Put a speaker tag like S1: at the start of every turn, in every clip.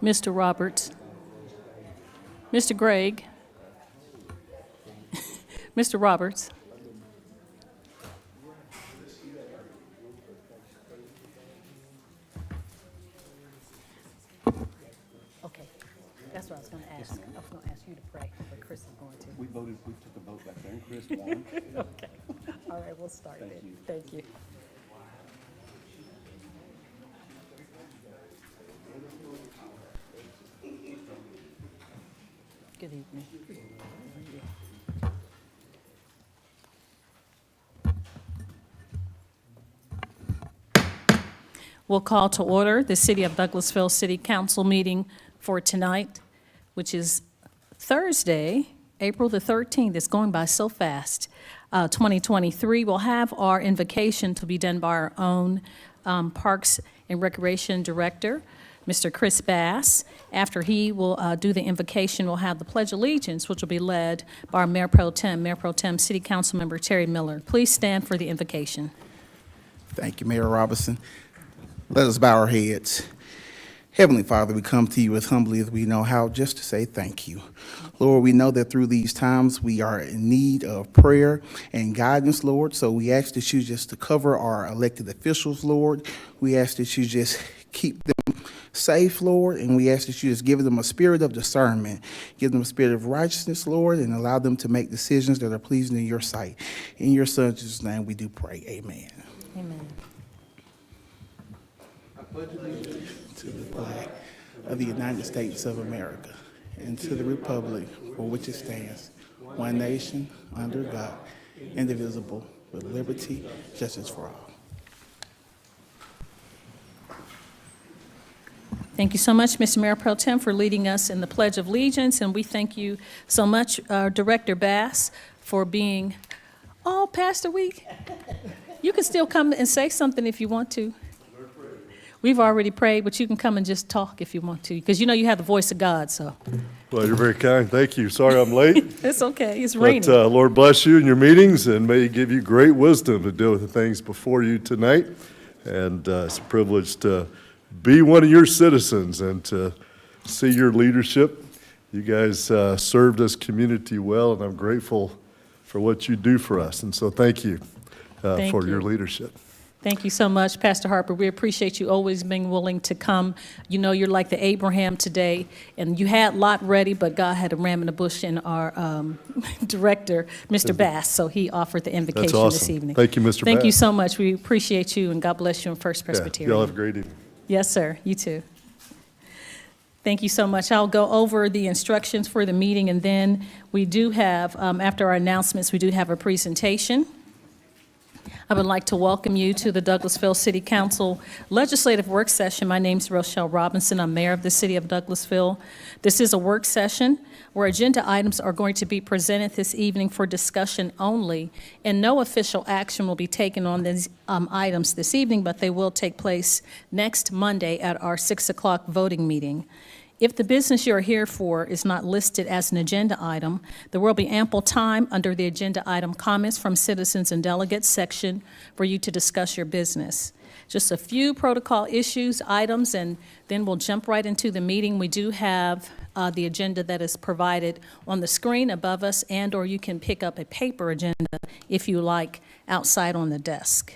S1: Mr. Roberts, Mr. Gregg, Mr. Roberts. Okay, that's what I was going to ask. I was going to ask you to pray, but Chris is going to.
S2: We took a vote back there, and Chris won.
S1: Okay, all right, we'll start then. Thank you. Good evening. We'll call to order the City of Douglasville City Council meeting for tonight, which is Thursday, April the 13th. It's going by so fast. 2023. We'll have our invocation to be done by our own Parks and Recreation Director, Mr. Chris Bass. After he will do the invocation, we'll have the Pledge of Allegiance, which will be led by our Mayor Pro Tem City Council Member Terry Miller. Please stand for the invocation.
S3: Thank you, Mayor Robinson. Let us bow our heads. Heavenly Father, we come to you as humbly as we know how, just to say thank you. Lord, we know that through these times we are in need of prayer and guidance, Lord. So we ask that you just to cover our elected officials, Lord. We ask that you just keep them safe, Lord, and we ask that you just give them a spirit of discernment, give them a spirit of righteousness, Lord, and allow them to make decisions that are pleasing in your sight. In your Son's Jesus' name we do pray. Amen.
S1: Amen.
S3: To the flag of the United States of America and to the republic for which it stands, one nation, under God, indivisible, with liberty, justice for all.
S1: Thank you so much, Mr. Mayor Pro Tem, for leading us in the Pledge of Allegiance, and we thank you so much, Director Bass, for being past a week. You can still come and say something if you want to. We've already prayed, but you can come and just talk if you want to, because you know you have the voice of God, so.
S4: Well, you're very kind. Thank you. Sorry I'm late.
S1: It's okay. It's raining.
S4: But Lord bless you in your meetings, and may He give you great wisdom to deal with the things before you tonight. And it's a privilege to be one of your citizens and to see your leadership. You guys served this community well, and I'm grateful for what you do for us. And so thank you for your leadership.
S1: Thank you so much, Pastor Harper. We appreciate you always being willing to come. You know, you're like the Abraham today, and you had Lot ready, but God had a ram in the bush in our director, Mr. Bass, so he offered the invocation
S4: That's awesome.
S1: This evening.
S4: Thank you, Mr.
S1: Thank you
S4: Bass.
S1: so much. We appreciate you, and God bless you in First Presbyterian.
S4: Y'all have a great evening.
S1: Yes, sir. You too. Thank you so much. I'll go over the instructions for the meeting, and then we do have, after our announcements, we do have a presentation. I would like to welcome you to the Douglasville City Council Legislative Work Session. My name is Rochelle Robinson. I'm Mayor of the City of Douglasville. This is a work session where agenda items are going to be presented this evening for discussion only, and no official action will be taken on these items this evening, but they will take place next Monday at our 6 o'clock voting meeting. If the business you're here for is not listed as an agenda item, there will be ample time under the agenda item comments from citizens and delegates section for you to discuss your business. Just a few protocol issues, items, and then we'll jump right into the meeting. We do have the agenda that is provided on the screen above us, and or you can pick up a paper agenda if you like outside on the desk.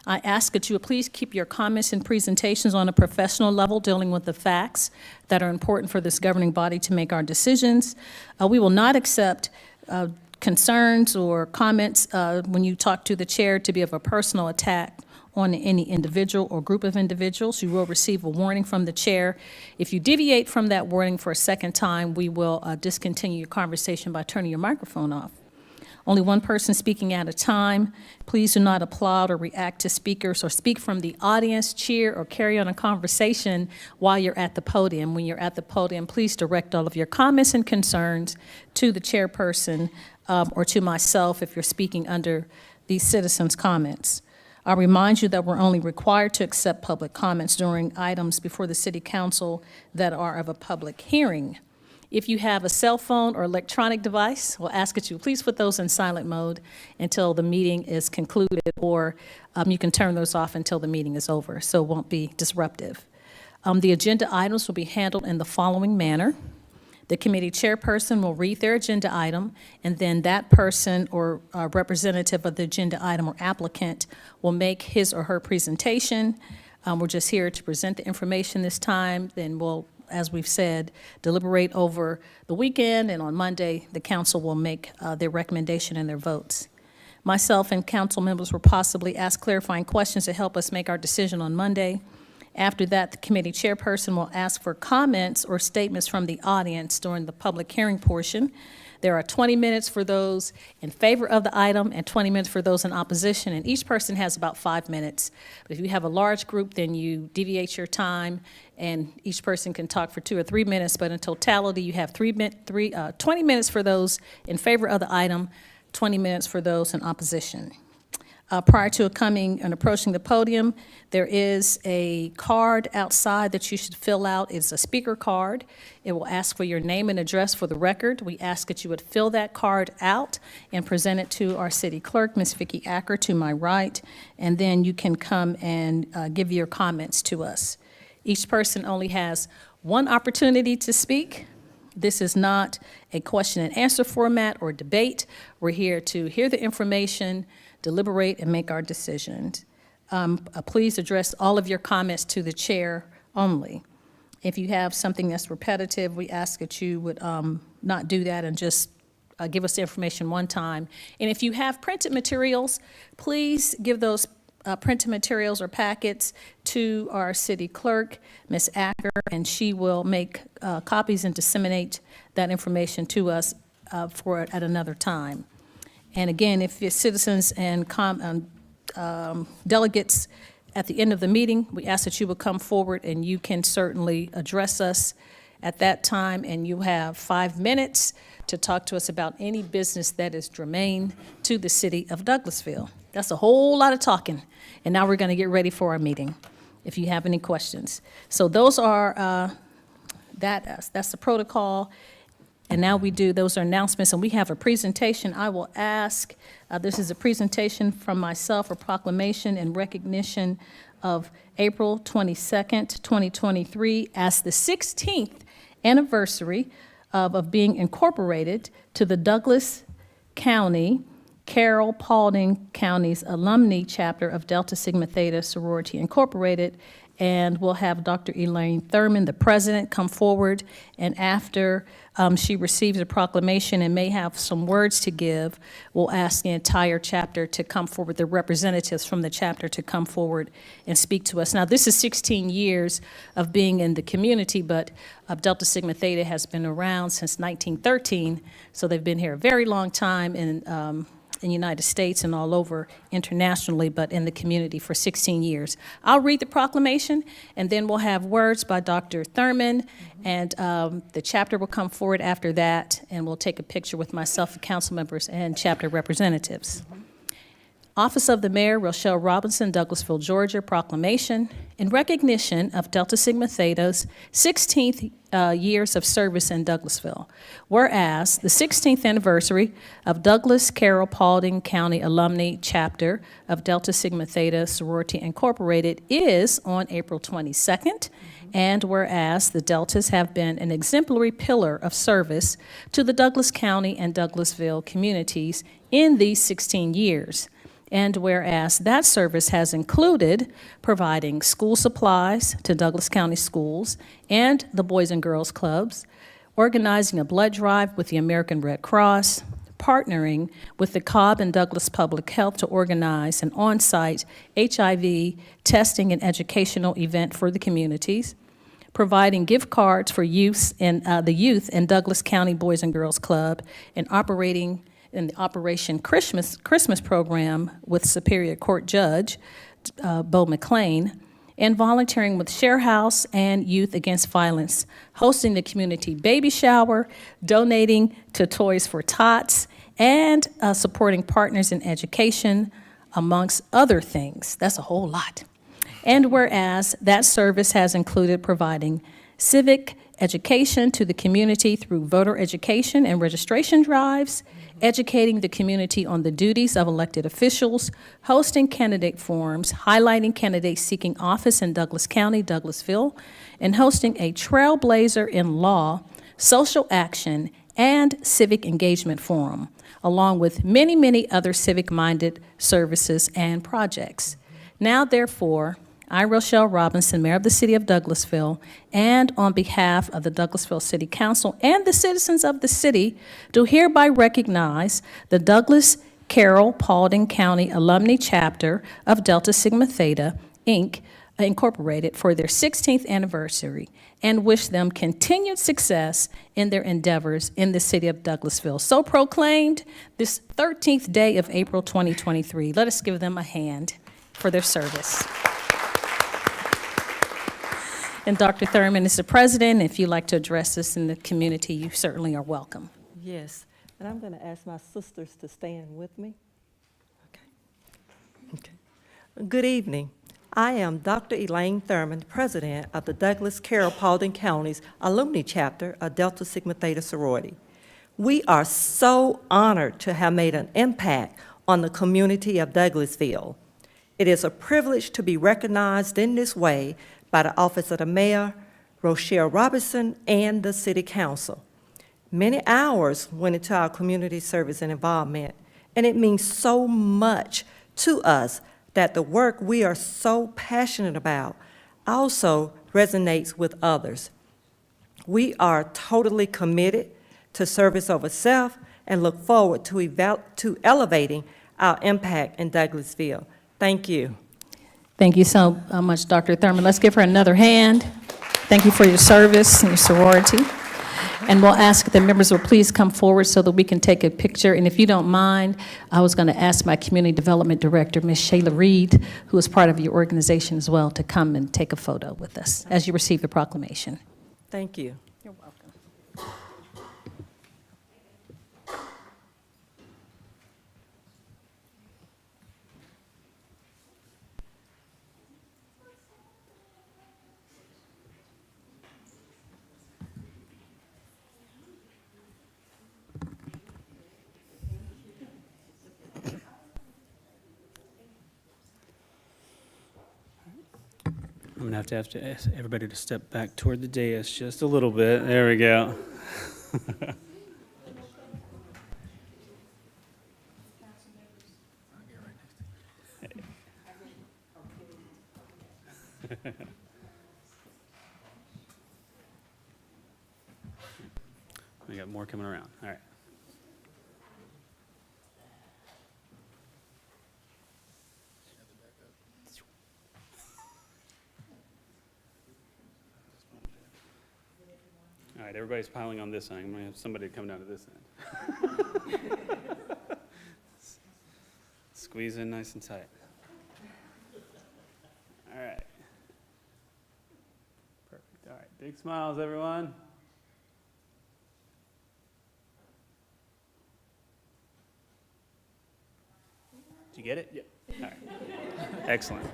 S1: I ask that you please keep your comments and presentations on a professional level, dealing with the facts that are important for this governing body to make our decisions. We will not accept concerns or comments when you talk to the chair to be of a personal attack on any individual or group of individuals. You will receive a warning from the chair. If you deviate from that warning for a second time, we will discontinue your conversation by turning your microphone off. Only one person speaking at a time. Please do not applaud or react to speakers or speak from the audience, cheer, or carry on a conversation while you're at the podium. When you're at the podium, please direct all of your comments and concerns to the chairperson or to myself if you're speaking under these citizens' comments. I remind you that we're only required to accept public comments during items before the City Council that are of a public hearing. If you have a cell phone or electronic device, we'll ask that you please put those in silent mode until the meeting is concluded, or you can turn those off until the meeting is over, so it won't be disruptive. The agenda items will be handled in the following manner. The committee chairperson will read their agenda item, and then that person or representative of the agenda item or applicant will make his or her presentation. We're just here to present the information this time, then we'll, as we've said, deliberate over the weekend, and on Monday, the council will make their recommendation and their votes. Myself and council members will possibly ask clarifying questions to help us make our decision on Monday. After that, the committee chairperson will ask for comments or statements from the audience during the public hearing portion. There are 20 minutes for those in favor of the item and 20 minutes for those in opposition, and each person has about 5 minutes. But if you have a large group, then you deviate your time, and each person can talk for 2 or 3 minutes, but in totality, you have 20 minutes for those in favor of the item, 20 minutes for those in opposition. Prior to coming and approaching the podium, there is a card outside that you should fill out. It's a speaker card. It will ask for your name and address for the record. We ask that you would fill that card out and present it to our city clerk, Ms. Vicki Acker, to my right, and then you can come and give your comments to us. Each person only has one opportunity to speak. This is not a question and answer format or debate. We're here to hear the information, deliberate, and make our decisions. Please address all of your comments to the chair only. If you have something that's repetitive, we ask that you would not do that and just give us the information one time. And if you have printed materials, please give those printed materials or packets to our city clerk, Ms. Acker, and she will make copies and disseminate that information to us at another time. And again, if it's citizens and delegates at the end of the meeting, we ask that you would come forward and you can certainly address us at that time, and you have 5 minutes to talk to us about any business that is germane to the city of Douglasville. That's a whole lot of talking, and now we're going to get ready for our meeting, if you have any questions. So those are, that's the protocol. And now those are announcements, and we have a presentation. I will ask, this is a presentation from myself, a proclamation in recognition of April 22nd, 2023, as the 16th anniversary of being incorporated to the Douglas County, Carroll Paulding County's alumni chapter of Delta Sigma Theta Sorority Incorporated. And we'll have Dr. Elaine Thurman, the president, come forward, and after she receives a proclamation and may have some words to give, we'll ask the entire chapter to come forward, the representatives from the chapter to come forward and speak to us. Now, this is 16 years of being in the community, but Delta Sigma Theta has been around since 1913, so they've been here a very long time in the United States and all over internationally, but in the community for 16 years. I'll read the proclamation, and then we'll have words by Dr. Thurman, and the chapter will come forward after that, and we'll take a picture with myself, the council members, and chapter representatives. Office of the Mayor, Rochelle Robinson, Douglasville, Georgia, proclamation in recognition of Delta Sigma Theta's 16th years of service in Douglasville. Whereas the 16th anniversary of Douglas Carroll Paulding County Alumni Chapter of Delta Sigma Theta Sorority Incorporated is on April 22nd, and whereas the Deltas have been an exemplary pillar of service to the Douglas County and Douglasville communities in these 16 years. And whereas that service has included providing school supplies to Douglas County schools and the Boys and Girls Clubs, organizing a blood drive with the American Red Cross, partnering with the Cobb and Douglas Public Health to organize an on-site HIV testing and educational event for the communities, providing gift cards for youth and the youth in Douglas County Boys and Girls Club, and operating in the Operation Christmas program with Superior Court Judge Bo McLean, and volunteering with Share House and Youth Against Violence, hosting the community baby shower, donating to Toys for Tots, and supporting partners in education, amongst other things. That's a whole lot. And whereas that service has included providing civic education to the community through voter education and registration drives, educating the community on the duties of elected officials, hosting candidate forums, highlighting candidates seeking office in Douglas County, Douglasville, and hosting a Trailblazer in Law, Social Action, and Civic Engagement Forum, along with many, many other civic-minded services and projects. Now, therefore, I, Rochelle Robinson, Mayor of the City of Douglasville, and on behalf of the Douglasville City Council and the citizens of the city, do hereby recognize the Douglas Carroll Paulding County Alumni Chapter of Delta Sigma Theta, Inc., Incorporated, for their 16th anniversary, and wish them continued success in their endeavors in the city of Douglasville. So proclaimed this 13th day of April 2023. Let us give them a hand for their service. And Dr. Thurman is the president. If you'd like to address us in the community, you certainly are welcome.
S5: Yes, and I'm going to ask my sisters to stand with me. Okay. Good evening. I am Dr. Elaine Thurman, president of the Douglas Carroll Paulding County's Alumni Chapter of Delta Sigma Theta Sorority. We are so honored to have made an impact on the community of Douglasville. It is a privilege to be recognized in this way by the Office of the Mayor, Rochelle Robinson, and the City Council. Many hours went into our community service and involvement, and it means so much to us that the work we are so passionate about also resonates with others. We are totally committed to service over self and look forward to elevating our impact in Douglasville. Thank you.
S1: Thank you so much, Dr. Thurman. Let's give her another hand. Thank you for your service and your sorority. And we'll ask the members will please come forward so that we can take a picture. And if you don't mind, I was going to ask my community development director, Ms. Shayla Reed, who is part of your organization as well, to come and take a photo with us as you receive the proclamation.
S5: Thank you.
S1: You're welcome.
S6: I'm gonna have to ask everybody to step back toward the dais just a little bit. There we go. We got more coming around. All right. All right, everybody's piling on this end. I'm going to have somebody come down to this end. Squeeze in nice and tight. All right. Perfect. All right, big smiles, everyone. Did you get it? Yep. All right. Excellent.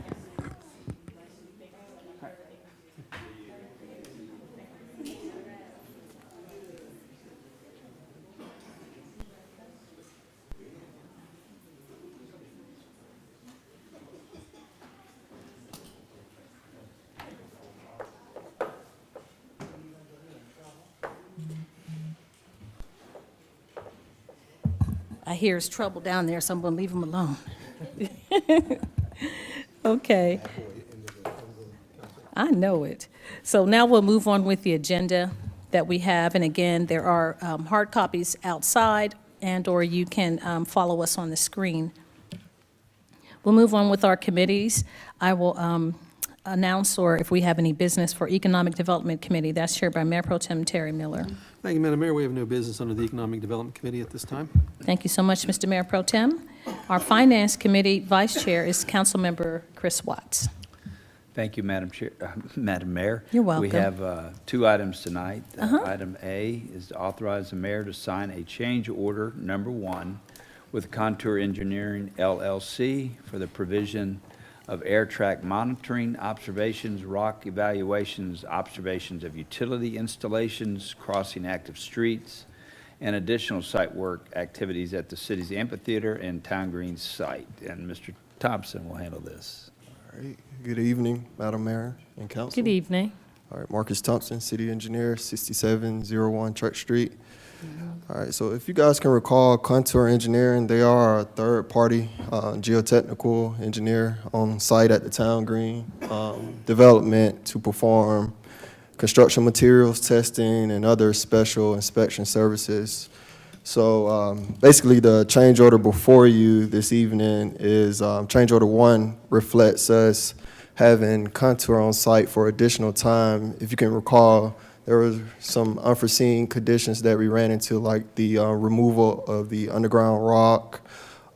S1: I hear it's trouble down there, so I'm going to leave him alone. Okay. I know it. So now we'll move on with the agenda that we have. And again, there are hard copies outside, and/or you can follow us on the screen. We'll move on with our committees. I will announce, or if we have any business for Economic Development Committee, that's chaired by Mayor Pro Tem Terry Miller.
S7: Thank you, Madam Mayor. We have no business under the Economic Development Committee at this time.
S1: Thank you so much, Mr. Mayor Pro Tem. Our Finance Committee Vice Chair is Councilmember Chris Watts.
S8: Thank you, Madam Chair, Madam Mayor.
S1: You're welcome.
S8: We have two items tonight. Item A is to authorize the mayor to sign a change order number 1 with Contour Engineering LLC for the provision of air track monitoring, observations, rock evaluations, observations of utility installations, crossing active streets, and additional site work activities at the city's amphitheater and Town Green site. And Mr. Thompson will handle this.
S9: All right. Good evening, Madam Mayor and Council.
S1: Good evening.
S9: All right, Marcus Thompson, City Engineer, 6701 Church Street. All right, so if you guys can recall, Contour Engineering, they are a third-party geotechnical engineer on site at the Town Green development to perform construction materials testing and other special inspection services. So basically, the change order before you this evening is change order 1 reflects us having Contour on site for additional time. If you can recall, there were some unforeseen conditions that we ran into, like the removal of the underground rock,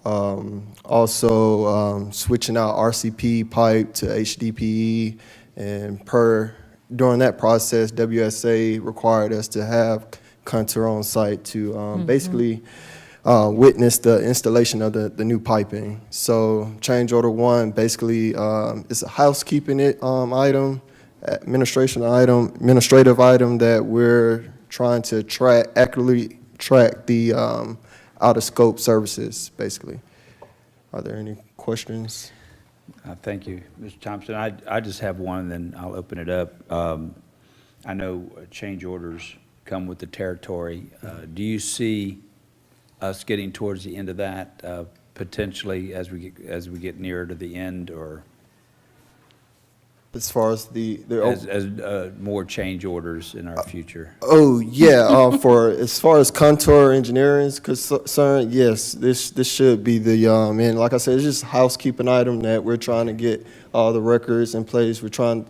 S9: also switching out RCP pipe to HDPE, and during that process, WSA required us to have Contour on site to basically witness the installation of the new piping. So change order 1 basically is a housekeeping item, administrative item that we're trying to accurately track the out of scope services, basically. Are there any questions?
S8: Thank you, Mr. Thompson. I just have one, and then I'll open it up. I know change orders come with the territory. Do you see us getting towards the end of that potentially as we get nearer to the end, or
S9: As far as the
S8: as more change orders in our future?
S9: Oh, yeah, as far as Contour Engineering is concerned, yes, this should be the, and like I said, it's just a housekeeping item that we're trying to get all the records in place. We're trying,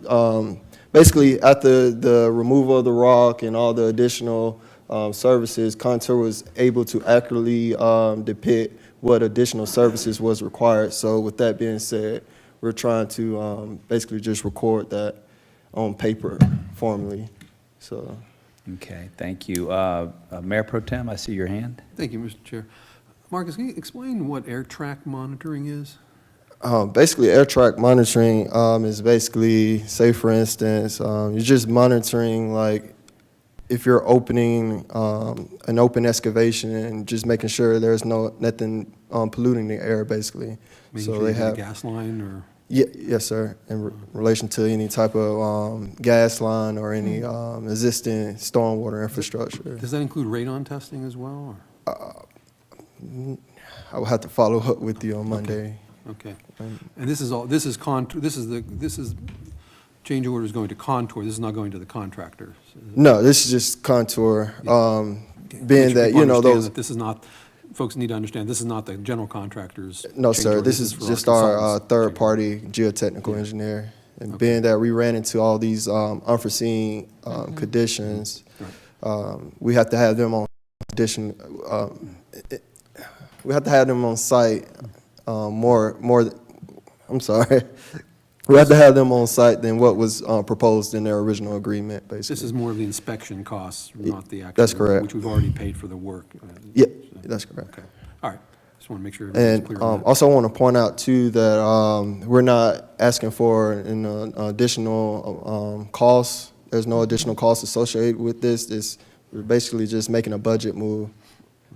S9: basically, after the removal of the rock and all the additional services, Contour was able to accurately depict what additional services was required. So with that being said, we're trying to basically just record that on paper formally. So,
S8: Okay, thank you. Mayor Pro Tem, I see your hand.
S7: Thank you, Mr. Chair. Marcus, can you explain what air track monitoring is?
S9: basically, air track monitoring is basically, say for instance, you're just monitoring like if you're opening an open excavation and just making sure there's nothing polluting the air, basically.
S7: Making sure you have a gas line or?
S9: Yeah, yes, sir. In relation to any type of gas line or any existing stormwater infrastructure.
S7: Does that include radon testing as well? Or?
S9: I will have to follow up with you on Monday.
S7: Okay. And this is change order is going to Contour. This is not going to the contractor.
S9: No, this is just Contour. Being that, you know, those.
S7: This is not, folks need to understand, this is not the general contractor's.
S9: No,
S7: change
S9: sir.
S7: order.
S9: This is
S7: for
S9: just our
S7: consultants'
S9: third-party geotechnical engineer. And
S7: Okay.
S9: being that we ran into all these unforeseen conditions, we have to have them on we have to have them on site I'm sorry. We have to have them on site than what was proposed in their original agreement, basically.
S7: This is more of the inspection costs, not the actual.
S9: That's correct.
S7: Which we've already paid for the work.
S9: Yeah, that's correct.
S7: Okay. All right. Just want to make sure everybody's
S9: And
S7: clear on that.
S9: also I want to point out too that we're not asking for an additional cost. There's no additional cost associated with this. We're basically just making a budget move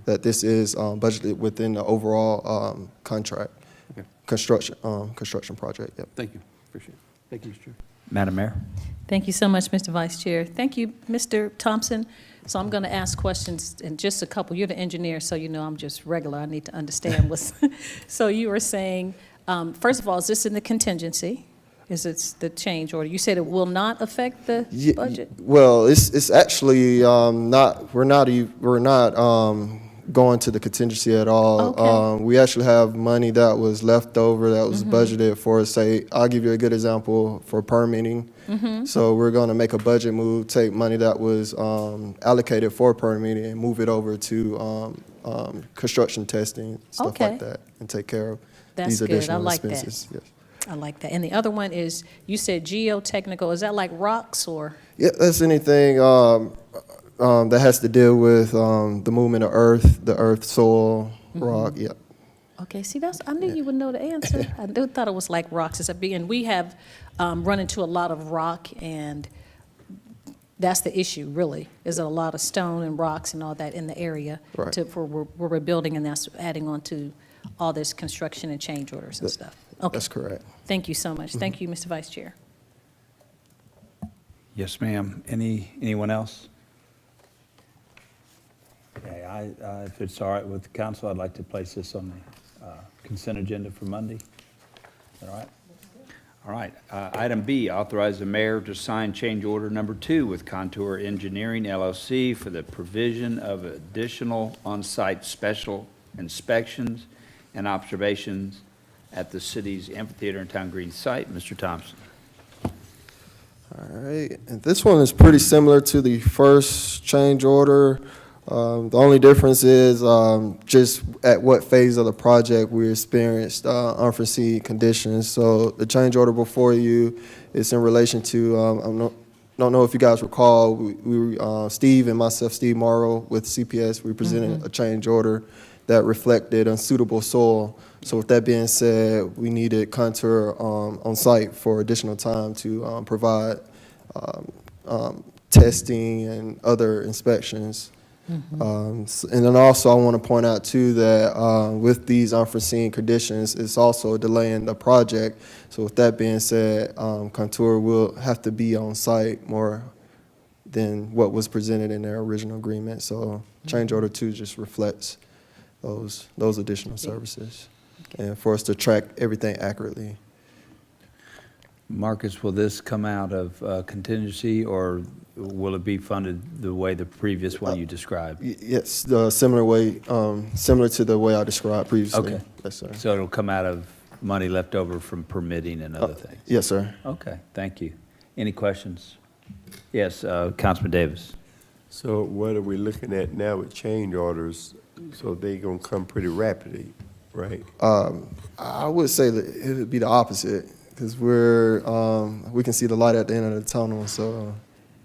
S9: that this is budgeted within the overall contract,
S7: Okay.
S9: construction project. Yep.
S7: Thank you. Appreciate it. Thank you, Mr. Chair.
S8: Madam Mayor?
S1: Thank you so much, Mr. Vice Chair. Thank you, Mr. Thompson. So I'm going to ask questions in just a couple. You're the engineer, so you know I'm just regular. I need to understand what's. So you were saying, first of all, is this in the contingency? Is it the change order? You said it will not affect the budget?
S9: Well, it's actually not. We're not going to the contingency at all.
S1: Okay.
S9: We actually have money that was left over that was budgeted for, say, I'll give you a good example for permitting. So we're going to make a budget move, take money that was allocated for permitting and move it over to construction testing, stuff
S1: Okay.
S9: like that, and take care of
S1: That's
S9: these
S1: good. I
S9: additional
S1: like that.
S9: expenses. Yes.
S1: I like that. And the other one is, you said geotechnical. Is that like rocks or?
S9: Yeah, that's anything that has to deal with the movement of earth, the earth, soil, rock. Yeah.
S1: Okay, see, I knew you would know the answer. I thought it was like rocks. And we have run into a lot of rock, and that's the issue, really, is a lot of stone and rocks and all that in the area
S9: Right.
S1: for where we're building, and that's adding on to all this construction and change orders and stuff. Okay,
S9: That's correct.
S1: thank you so much. Thank you, Mr. Vice Chair.
S8: Yes, ma'am. Anyone else? Okay, if it's all right with the council, I'd like to place this on the consent agenda for Monday. Is that all right? All right. Item B, authorize the mayor to sign change order number 2 with Contour Engineering LLC for the provision of additional on-site special inspections and observations at the city's amphitheater and town green site. Mr. Thompson.
S9: All right, and this one is pretty similar to the first change order. The only difference is just at what phase of the project we experienced unforeseen conditions. So the change order before you is in relation to, don't know if you guys recall, Steve and myself, Steve Morrow with CPS, we presented a change order that reflected unsuitable soil. So with that being said, we needed Contour on site for additional time to provide testing and other inspections. And then also I want to point out too that with these unforeseen conditions, it's also delaying the project. So with that being said, Contour will have to be on site more than what was presented in their original agreement. So change order 2 just reflects those additional services and for us to track everything accurately.
S8: Marcus, will this come out of contingency, or will it be funded the way the previous one you described?
S9: Yes, the similar way, similar to the way I described previously.
S8: Okay.
S9: Yes, sir.
S8: So it'll come out of money left over from permitting and other things?
S9: Yes, sir.
S8: Okay, thank you. Any questions? Yes, Councilman Davis.
S10: So what are we looking at now with change orders? So they gonna come pretty rapidly, right?
S9: I would say that it would be the opposite because we can see the light at the end of the tunnel. So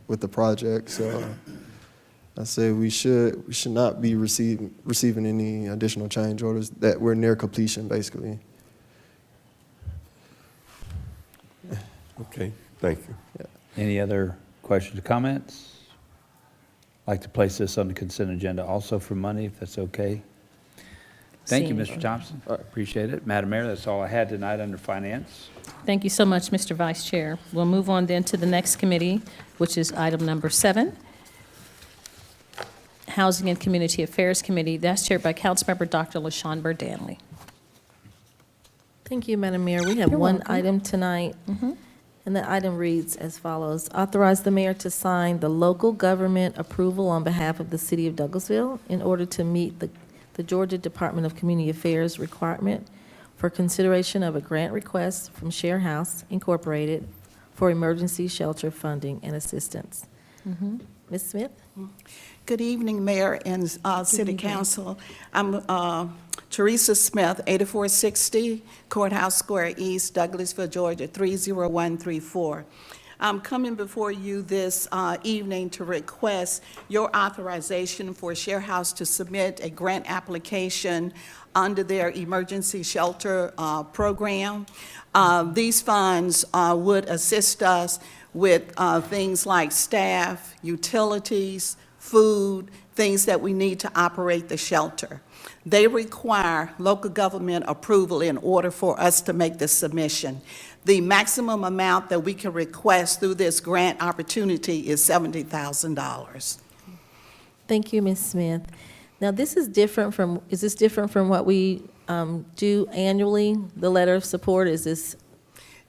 S9: with the project, so I say we should not be receiving any additional change orders. That we're near completion, basically.
S10: Okay, thank you.
S8: Any other questions or comments? I'd like to place this on the consent agenda also for money, if that's okay. Thank you,
S1: Seeing
S8: Mr. Thompson. Appreciate it. Madam Mayor, that's all I had tonight under finance.
S1: Thank you so much, Mr. Vice Chair. We'll move on then to the next committee, which is item number 7, Housing and Community Affairs Committee. That's chaired by Councilmember Dr. LaShawn Burdanley.
S11: Thank you, Madam Mayor. We have
S1: You're
S11: one
S1: welcome.
S11: item tonight, and the item reads as follows. Authorize the mayor to sign the local government approval on behalf of the city of Douglasville in order to meet the Georgia Department of Community Affairs requirement for consideration of a grant request from Share House Incorporated for emergency shelter funding and assistance. Ms. Smith?
S12: Good evening, Mayor and City Council. I'm Teresa Smith, 8460 Courthouse Square East, Douglasville, Georgia, 30134. I'm coming before you this evening to request your authorization for Share House to submit a grant application under their emergency shelter program. These funds would assist us with things like staff, utilities, food, things that we need to operate the shelter. They require local government approval in order for us to make the submission. The maximum amount that we can request through this grant opportunity is $70,000.
S11: Thank you, Ms. Smith. Now, is this different from what we do annually, the letter of support? Is this?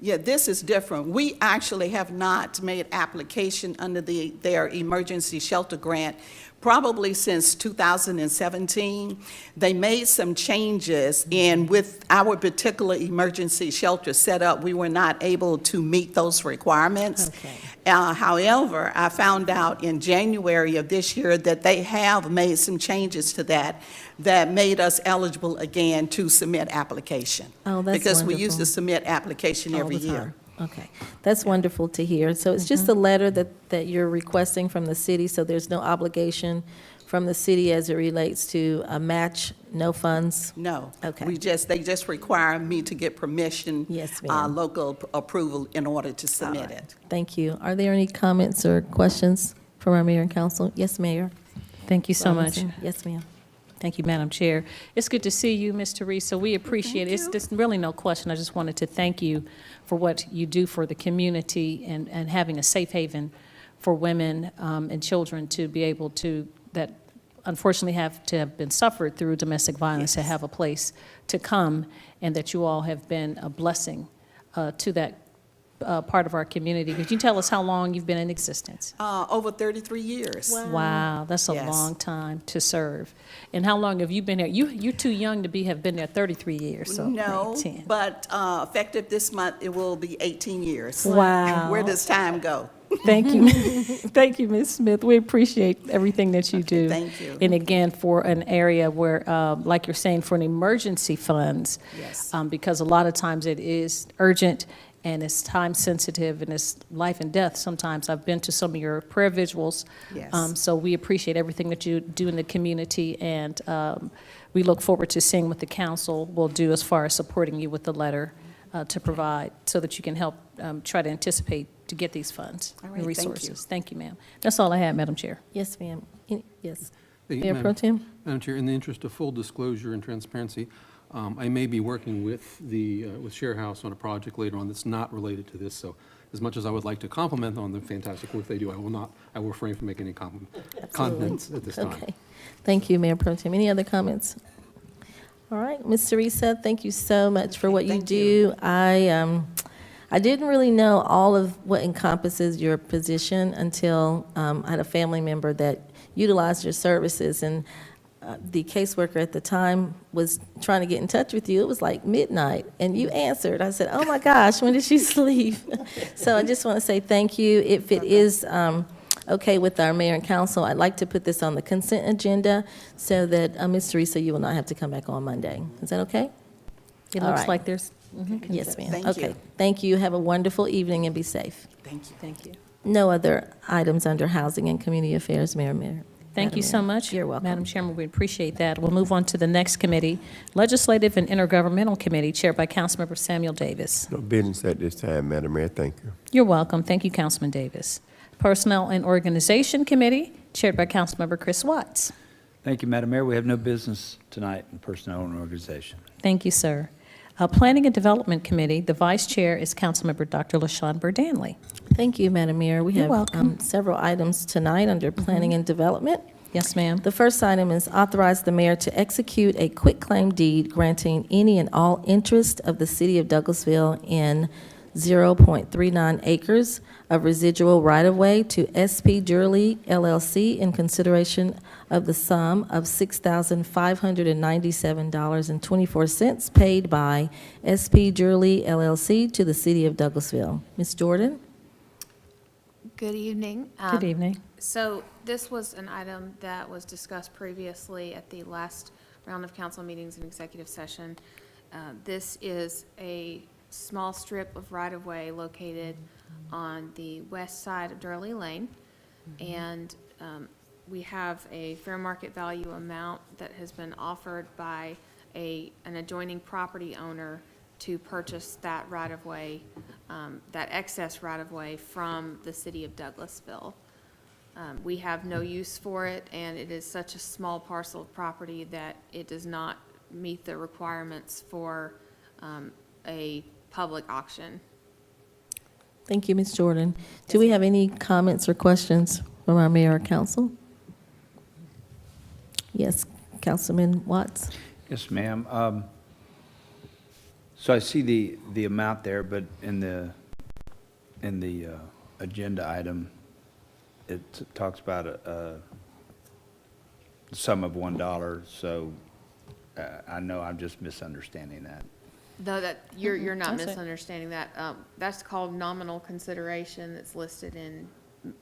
S12: Yeah, this is different. We actually have not made application under their emergency shelter grant probably since 2017. They made some changes, and with our particular emergency shelter setup, we were not able to meet those requirements.
S11: Okay.
S12: However, I found out in January of this year that they have made some changes to that made us eligible again to submit application.
S11: Oh, that's
S12: because we used to
S11: wonderful.
S12: submit application
S11: All
S12: every
S11: the time.
S12: year.
S11: Okay, that's wonderful to hear. So it's just a letter that you're requesting from the city, so there's no obligation from the city as it relates to a match, no funds?
S12: No.
S11: Okay.
S12: They just require me to get permission.
S11: Yes, ma'am.
S12: Local approval in order to submit it.
S11: Thank you. Are there any comments or questions from our mayor and council? Yes, Mayor.
S1: Thank you so much.
S11: Robinson? Yes, ma'am.
S1: Thank you, Madam Chair. It's good to see you, Ms. Teresa. We appreciate it. There's really no question. I just wanted to thank you for what you do for the community and having a safe haven for women and children to be able to, that unfortunately have been suffered through domestic violence, to have a place to come, and that you all have been a blessing to that part of our community. Could you tell us how long you've been in existence?
S12: Over 33 years.
S1: Wow, that's a
S12: Yes.
S1: long time to serve. And how long have you been there? You're too young to have been there 33 years, so
S12: No,
S1: 10.
S12: but effective this month, it will be 18 years.
S1: Wow.
S12: Where does time go?
S1: Thank you. Thank you, Ms. Smith. We appreciate everything that you do.
S12: Thank you.
S1: And again, for an area where, like you're saying, for an emergency funds.
S12: Yes.
S1: Because a lot of times it is urgent and it's time sensitive and it's life and death. Sometimes I've been to some of your prayer vigils.
S12: Yes.
S1: So we appreciate everything that you do in the community, and we look forward to seeing what the council will do as far as supporting you with the letter to provide, so that you can help try to anticipate to get these funds
S12: All right,
S1: and
S12: thank you.
S1: resources. Thank you, ma'am. That's all I had, Madam Chair.
S11: Yes, ma'am. Yes.
S7: Hey,
S11: Mayor Pro Tem?
S7: Madam Chair, in the interest of full disclosure and transparency, I may be working with with Share House on a project later on that's not related to this, so as much as I would like to compliment on the fantastic work they do, I will refrain from making any comments at this time.
S11: Okay. Thank you, Mayor Pro Tem. Any other comments? All right, Ms. Teresa, thank you so much for what you
S12: Thank
S11: do.
S12: you.
S11: I didn't really know all of what encompasses your position until I had a family member that utilized your services, and the caseworker at the time was trying to get in touch with you. It was like midnight, and you answered. I said, oh my gosh, when did she leave? So I just want to say thank you. If it is okay with our mayor and council, I'd like to put this on the consent agenda so that, Ms. Teresa, you will not have to come back on Monday. Is that okay?
S1: It
S11: All
S1: looks
S11: right.
S1: like there's.
S11: Yes, ma'am.
S12: Thank
S11: Okay.
S12: you.
S11: Thank you. Have a wonderful evening and be safe.
S12: Thank you.
S1: Thank you.
S11: No other items under Housing and Community Affairs, Mayor.
S1: Thank you so much.
S11: You're welcome.
S1: Madam Chairman, we appreciate that. We'll move on to the next committee, Legislative and Intergovernmental Committee, chaired by Councilmember Samuel Davis.
S10: No business at this time, Madam Mayor. Thank you.
S1: You're welcome. Thank you, Councilman Davis. Personnel and Organization Committee, chaired by Councilmember Chris Watts.
S8: Thank you, Madam Mayor. We have no business tonight in Personnel and Organization.
S1: Thank you, sir. Planning and Development Committee, the vice chair is Councilmember Dr. LaShawn Burdanley.
S11: Thank you, Madam Mayor. We
S1: You're
S11: have
S1: welcome.
S11: several items tonight under Planning and Development.
S1: Yes, ma'am.
S11: The first item is authorize the mayor to execute a quitclaim deed granting any and all interest of the city of Douglasville in 0.39 acres of residual right-of-way to SP Durley LLC in consideration of the sum of $6,597.24 paid by SP Durley LLC to the city of Douglasville. Ms. Jordan?
S13: Good evening.
S1: Good evening.
S13: So this was an item that was discussed previously at the last round of council meetings and executive session. This is a small strip of right-of-way located on the west side of Durley Lane. And we have a fair market value amount that has been offered by an adjoining property owner to purchase that right-of-way, that excess right-of-way from the city of Douglasville. We have no use for it, and it is such a small parcel of property that it does not meet the requirements for a public auction.
S11: Thank you, Ms. Jordan. Do we have any comments or questions from our mayor or council? Yes, Councilman Watts?
S8: Yes, ma'am. So I see the amount there, but in the agenda item, it talks about a sum of $1, so I know I'm just misunderstanding that.
S13: Though that, you're not
S1: That's it.
S13: misunderstanding that. That's called nominal consideration that's listed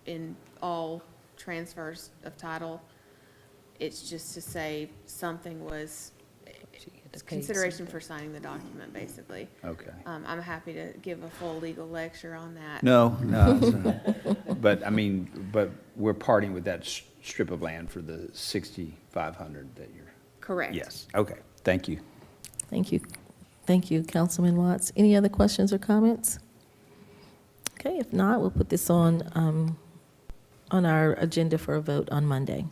S13: in all transfers of title. It's just to say something was, it's consideration for signing the document, basically.
S8: Okay.
S13: I'm happy to give a full legal lecture on that.
S8: No, But, I mean, but we're parting with that strip of land for the 6,500 that you're,
S13: Correct.
S8: yes, okay, thank you.
S11: Thank you. Thank you, Councilman Watts. Any other questions or comments? Okay, if not, we'll put this on our agenda for a vote on Monday.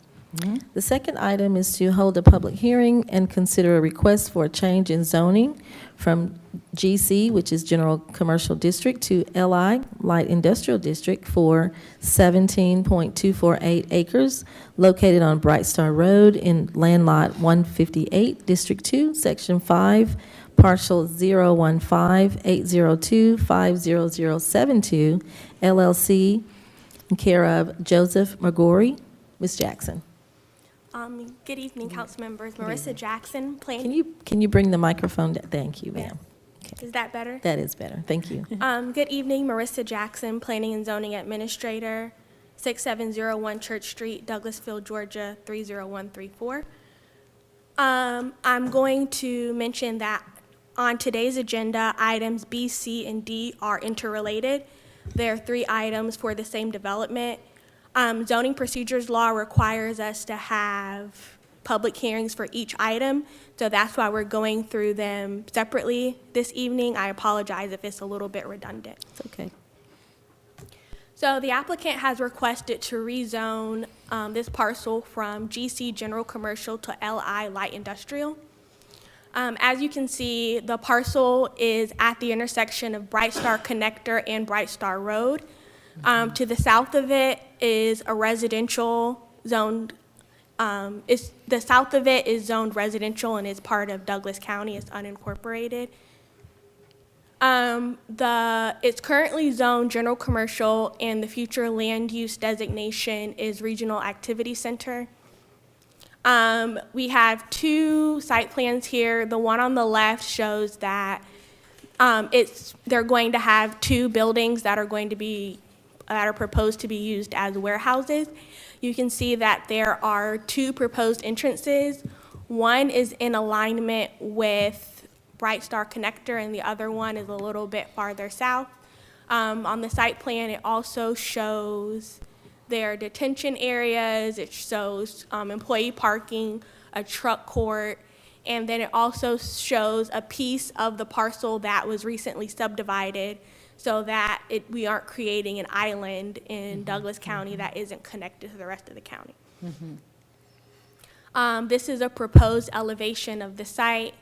S11: The second item is to hold a public hearing and consider a request for a change in zoning from GC, which is General Commercial District, to LI, Light Industrial District, for 17.248 acres located on Bright Star Road in Land Lot 158, District 2, Section 5, Partial 015-802-50072, LLC, in care of Joseph McGorry. Ms. Jackson.
S14: Good evening, council members. Marissa Jackson,
S11: Can you bring the microphone down? Thank you, ma'am.
S14: Is that better?
S11: That is better. Thank you.
S14: Good evening, Marissa Jackson, Planning and Zoning Administrator, 6701 Church Street, Douglasville, Georgia, 30134. I'm going to mention that on today's agenda, items B, C, and D are interrelated. There are 3 items for the same development. Zoning procedures law requires us to have public hearings for each item, so that's why we're going through them separately this evening. I apologize if it's a little bit redundant.
S11: It's okay.
S14: So the applicant has requested to rezone this parcel from GC General Commercial to LI Light Industrial. As you can see, the parcel is at the intersection of Bright Star Connector and Bright Star Road. To the south of it is a residential zoned, the south of it is zoned residential and is part of Douglas County. It's unincorporated. It's currently zoned general commercial, and the future land use designation is Regional Activity Center. We have 2 site plans here. The one on the left shows that they're going to have 2 buildings that are proposed to be used as warehouses. You can see that there are 2 proposed entrances. One is in alignment with Bright Star Connector, and the other one is a little bit farther south. On the site plan, it also shows their detention areas, it shows employee parking, a truck court, and then it also shows a piece of the parcel that was recently subdivided so that we aren't creating an island in Douglas County that isn't connected to the rest of the county. This is a proposed elevation of the site,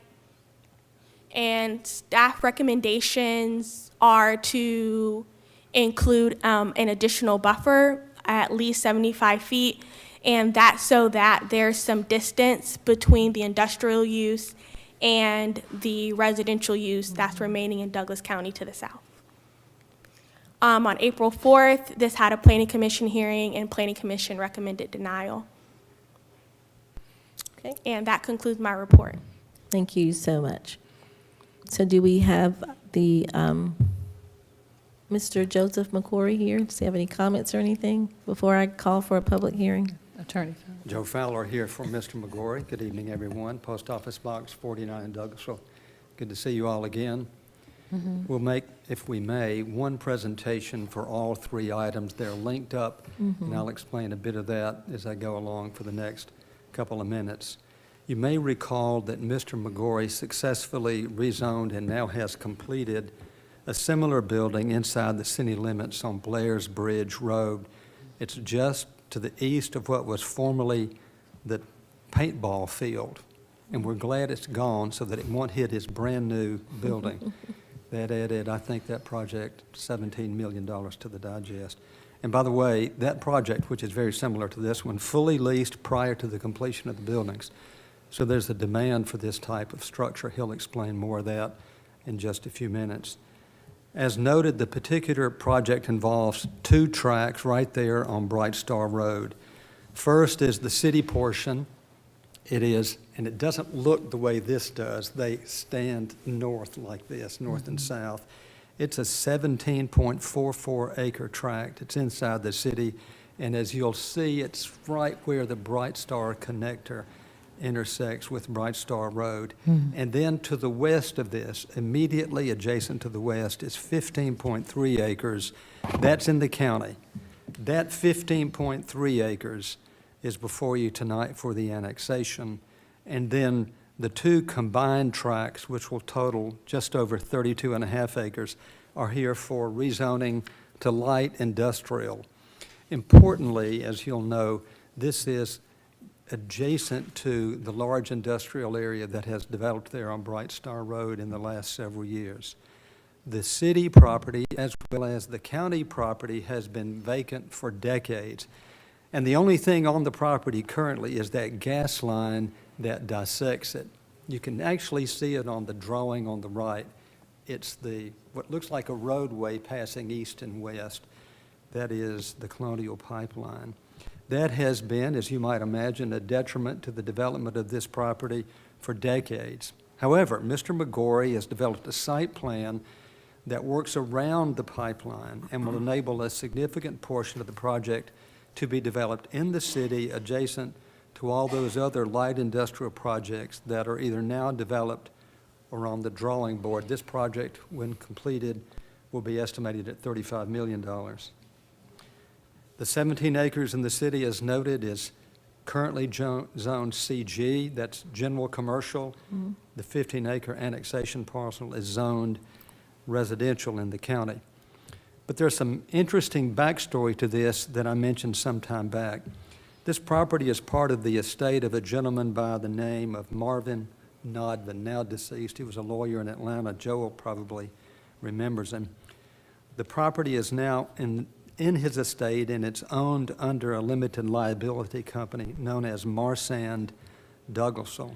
S14: and staff recommendations are to include an additional buffer at least 75 feet, and that's so that there's some distance between the industrial use and the residential use that's remaining in Douglas County to the south. On April 4th, this had a planning commission hearing, and planning commission recommended denial.
S11: Okay.
S14: And that concludes my report.
S11: Thank you so much. So do we have the Mr. Joseph McCory here? Does he have any comments or anything before I call for a public hearing?
S1: Attorney.
S15: Joe Fowler here for Mr. McGorry. Good evening, everyone. Post Office Box 49 in Douglasville. Good to see you all again. We'll make, if we may, one presentation for all 3 items. They're linked up, and I'll explain a bit of that as I go along for the next couple of minutes. You may recall that Mr. McGorry successfully rezoned and now has completed a similar building inside the city limits on Blair's Bridge Road. It's just to the east of what was formerly the paintball field, and we're glad it's gone so that it won't hit his brand-new building. That added, I think, that project, $17 million to the digest. And by the way, that project, which is very similar to this one, fully leased prior to the completion of the buildings. So there's a demand for this type of structure. He'll explain more of that in just a few minutes. As noted, the particular project involves 2 tracks right there on Bright Star Road. First is the city portion. It is, and it doesn't look the way this does. They stand north like this, north and south. It's a 17.44 acre tract. It's inside the city, and as you'll see, it's right where the Bright Star Connector intersects with Bright Star Road. And then to the west of this, immediately adjacent to the west, is 15.3 acres. That's in the county. That 15.3 acres is before you tonight for the annexation. And then the two combined tracts, which will total just over 32.5 acres, are here for rezoning to light industrial. Importantly, as you'll know, this is adjacent to the large industrial area that has developed there on Bright Star Road in the last several years. The city property, as well as the county property, has been vacant for decades. And the only thing on the property currently is that gas line that dissects it. You can actually see it on the drawing on the right. It's what looks like a roadway passing east and west. That is the Colonial Pipeline. That has been, as you might imagine, a detriment to the development of this property for decades. However, Mr. McGorry has developed a site plan that works around the pipeline and will enable a significant portion of the project to be developed in the city adjacent to all those other light industrial projects that are either now developed or on the drawing board. This project, when completed, will be estimated at $35 million. The 17 acres in the city, as noted, is currently zoned CG, that's general commercial. The 15-acre annexation parcel is zoned residential in the county. But there's some interesting backstory to this that I mentioned some time back. This property is part of the estate of a gentleman by the name of Marvin Nodman, now deceased. He was a lawyer in Atlanta. Joel probably remembers him. The property is now in his estate, and it's owned under a limited liability company known as Marsand Douglasville.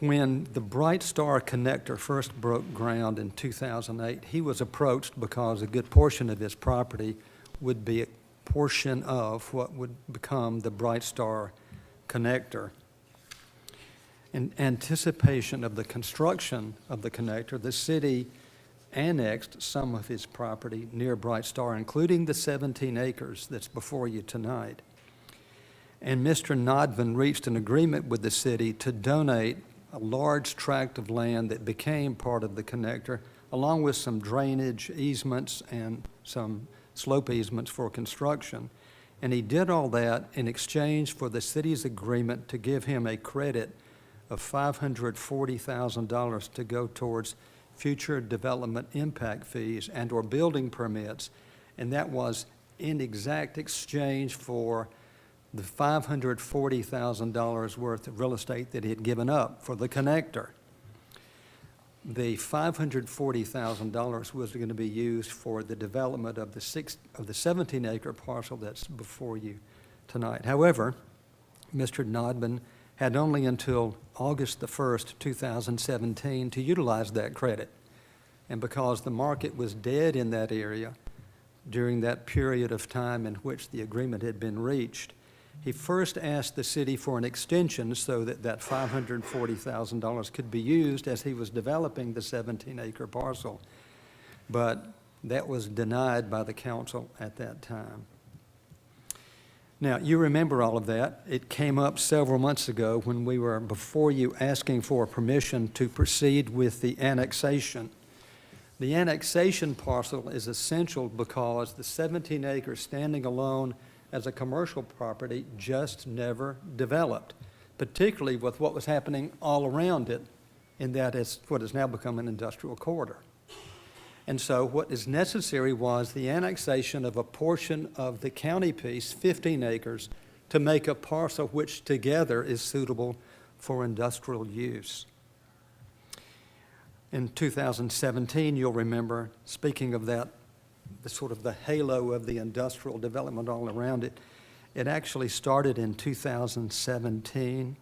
S15: When the Bright Star Connector first broke ground in 2008, he was approached because a good portion of his property would be a portion of what would become the Bright Star Connector. In anticipation of the construction of the connector, the city annexed some of his property near Bright Star, including the 17 acres that's before you tonight. And Mr. Nodman reached an agreement with the city to donate a large tract of land that became part of the connector, along with some drainage easements and some slope easements for construction. And he did all that in exchange for the city's agreement to give him a credit of $540,000 to go towards future development impact fees and or building permits. And that was in exact exchange for the $540,000 worth of real estate that he had given up for the connector. The $540,000 was going to be used for the development of the 17-acre parcel that's before you tonight. However, Mr. Nodman had only until August the 1st, 2017 to utilize that credit. And because the market was dead in that area during that period of time in which the agreement had been reached, he first asked the city for an extension so that that $540,000 could be used as he was developing the 17-acre parcel. But that was denied by the council at that time. Now, you remember all of that. It came up several months ago when we were before you asking for permission to proceed with the annexation. The annexation parcel is essential because the 17 acres standing alone as a commercial property just never developed, particularly with what was happening all around it, and that is what has now become an industrial corridor. And so what is necessary was the annexation of a portion of the county piece, 15 acres, to make a parcel which together is suitable for industrial use. In 2017, you'll remember, speaking of that, the sort of the halo of the industrial development all around it, it actually started in 2017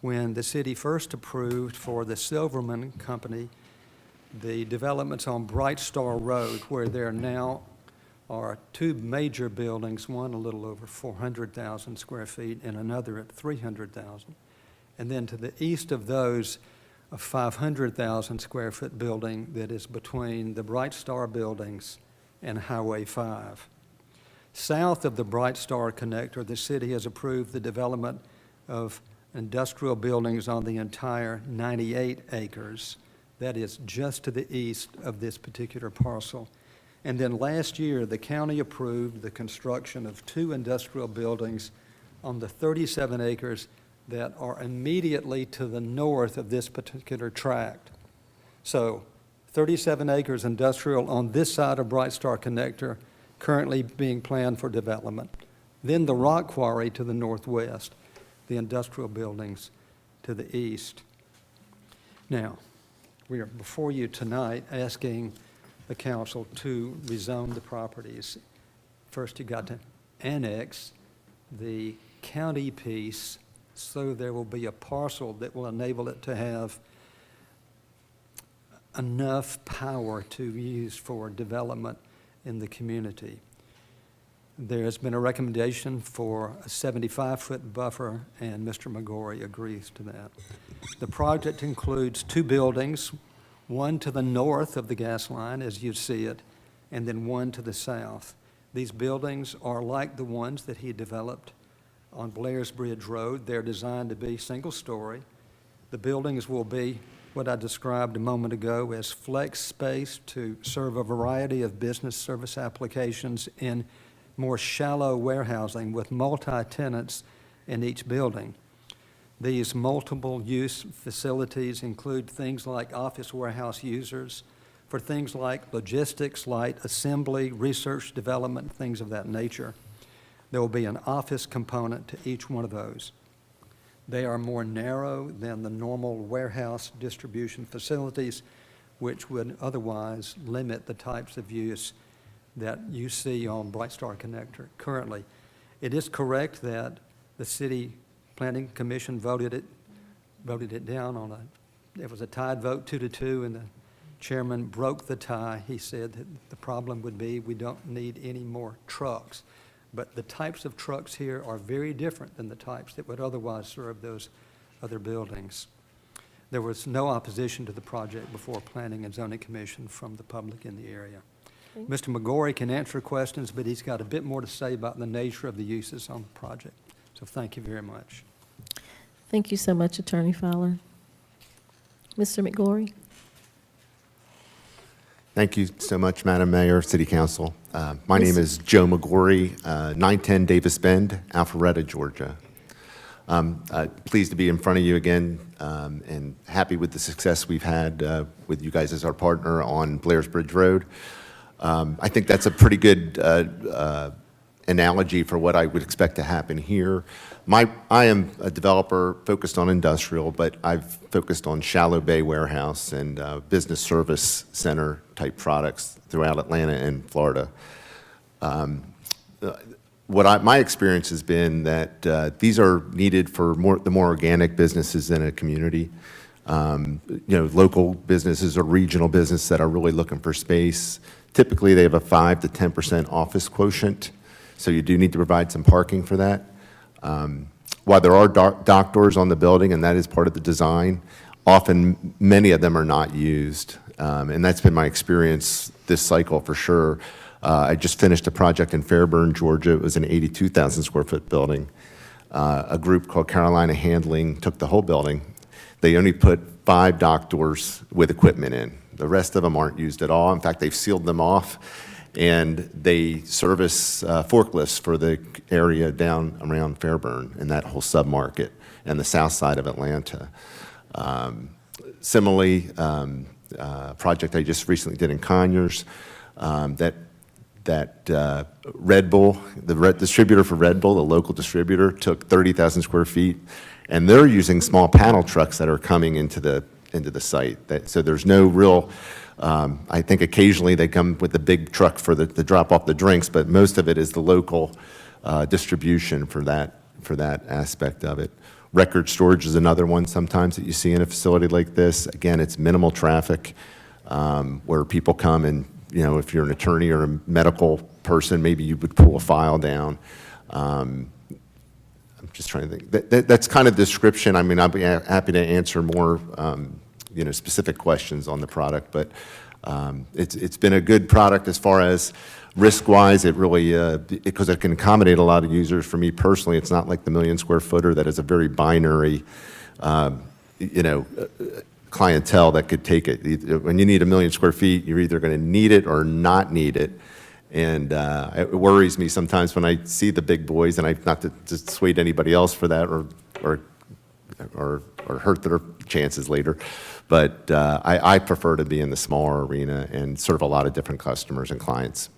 S15: when the city first approved for the Silverman Company the developments on Bright Star Road, where there now are two major buildings, one a little over 400,000 square feet and another at 300,000. And then to the east of those, a 500,000 square foot building that is between the Bright Star buildings and Highway 5. South of the Bright Star connector, the city has approved the development of industrial buildings on the entire 98 acres. That is just to the east of this particular parcel. And then last year, the county approved the construction of 2 industrial buildings on the 37 acres that are immediately to the north of this particular tract. So 37 acres industrial on this side of Bright Star Connector, currently being planned for development. Then the rock quarry to the northwest, the industrial buildings to the east. Now, we are before you tonight asking the council to rezone the properties. First, you got to annex the county piece, so there will be a parcel that will enable it to have enough power to use for development in the community. There has been a recommendation for a 75-foot buffer, and Mr. McGorry agrees to that. The project includes 2 buildings, one to the north of the gas line, as you see it, and then one to the south. These buildings are like the ones that he developed on Blair's Bridge Road. They're designed to be single-story. The buildings will be what I described a moment ago as flex space to serve a variety of business service applications in more shallow warehousing with multi-tenants in each building. These multiple-use facilities include things like office warehouse users for things like logistics, light assembly, research development, things of that nature. There will be an office component to each one of those. They are more narrow than the normal warehouse distribution facilities, which would otherwise limit the types of use that you see on Bright Star Connector currently. It is correct that the City Planning Commission voted it down on it was a tied vote 2-2, and the chairman broke the tie. He said that the problem would be we don't need any more trucks. But the types of trucks here are very different than the types that would otherwise serve those other buildings. There was no opposition to the project before Planning and Zoning Commission from the public in the area. Okay. Mr. McGorry can answer questions, but he's got a bit more to say about the nature of the uses on the project. So thank you very much.
S11: Thank you so much, Attorney Fowler. Mr. McGorry?
S16: Thank you so much, Madam Mayor, City Council. My name is Joe McGorry, 910 Davis Bend, Alpharetta, Georgia. Pleased to be in front of you again, and happy with the success we've had with you guys as our partner on Blair's Bridge Road. I think that's a pretty good analogy for what I would expect to happen here. I am a developer focused on industrial, but I've focused on shallow bay warehouse and business service center type products throughout Atlanta and Florida. My experience has been that these are needed for the more organic businesses in a community. Local businesses or regional business that are really looking for space. Typically, they have a 5 to 10% office quotient, so you do need to provide some parking for that. While there are dock doors on the building, and that is part of the design, often many of them are not used. And that's been my experience this cycle for sure. I just finished a project in Fairburn, Georgia. It was an 82,000 square foot building. A group called Carolina Handling took the whole building. They only put 5 dock doors with equipment in. The rest of them aren't used at all. In fact, they've sealed them off, and they service forklifts for the area down around Fairburn and that whole submarket and the south side of Atlanta. Similarly, project I just recently did in Conyers, that Red Bull, the distributor for Red Bull, the local distributor, took 30,000 square feet, and they're using small panel trucks that are coming into the site. So there's no real, I think occasionally they come with a big truck for the drop off the drinks, but most of it is the local distribution for that aspect of it. Record storage is another one sometimes that you see in a facility like this. Again, it's minimal traffic, where people come and, if you're an attorney or a medical person, maybe you would pull a file down. I'm just trying to think. That's kind of description. I mean, I'll be happy to answer more, specific questions on the product, but it's been a good product as far as risk-wise. It really, because it can accommodate a lot of users. For me personally, it's not like the million square footer that is a very binary, clientele that could take it. When you need 1 million square feet, you're either going to need it or not need it. And it worries me sometimes when I see the big boys, and not to dissuade anybody else for that or hurt their chances later. But I prefer to be in the smaller arena and serve a lot of different customers and clients.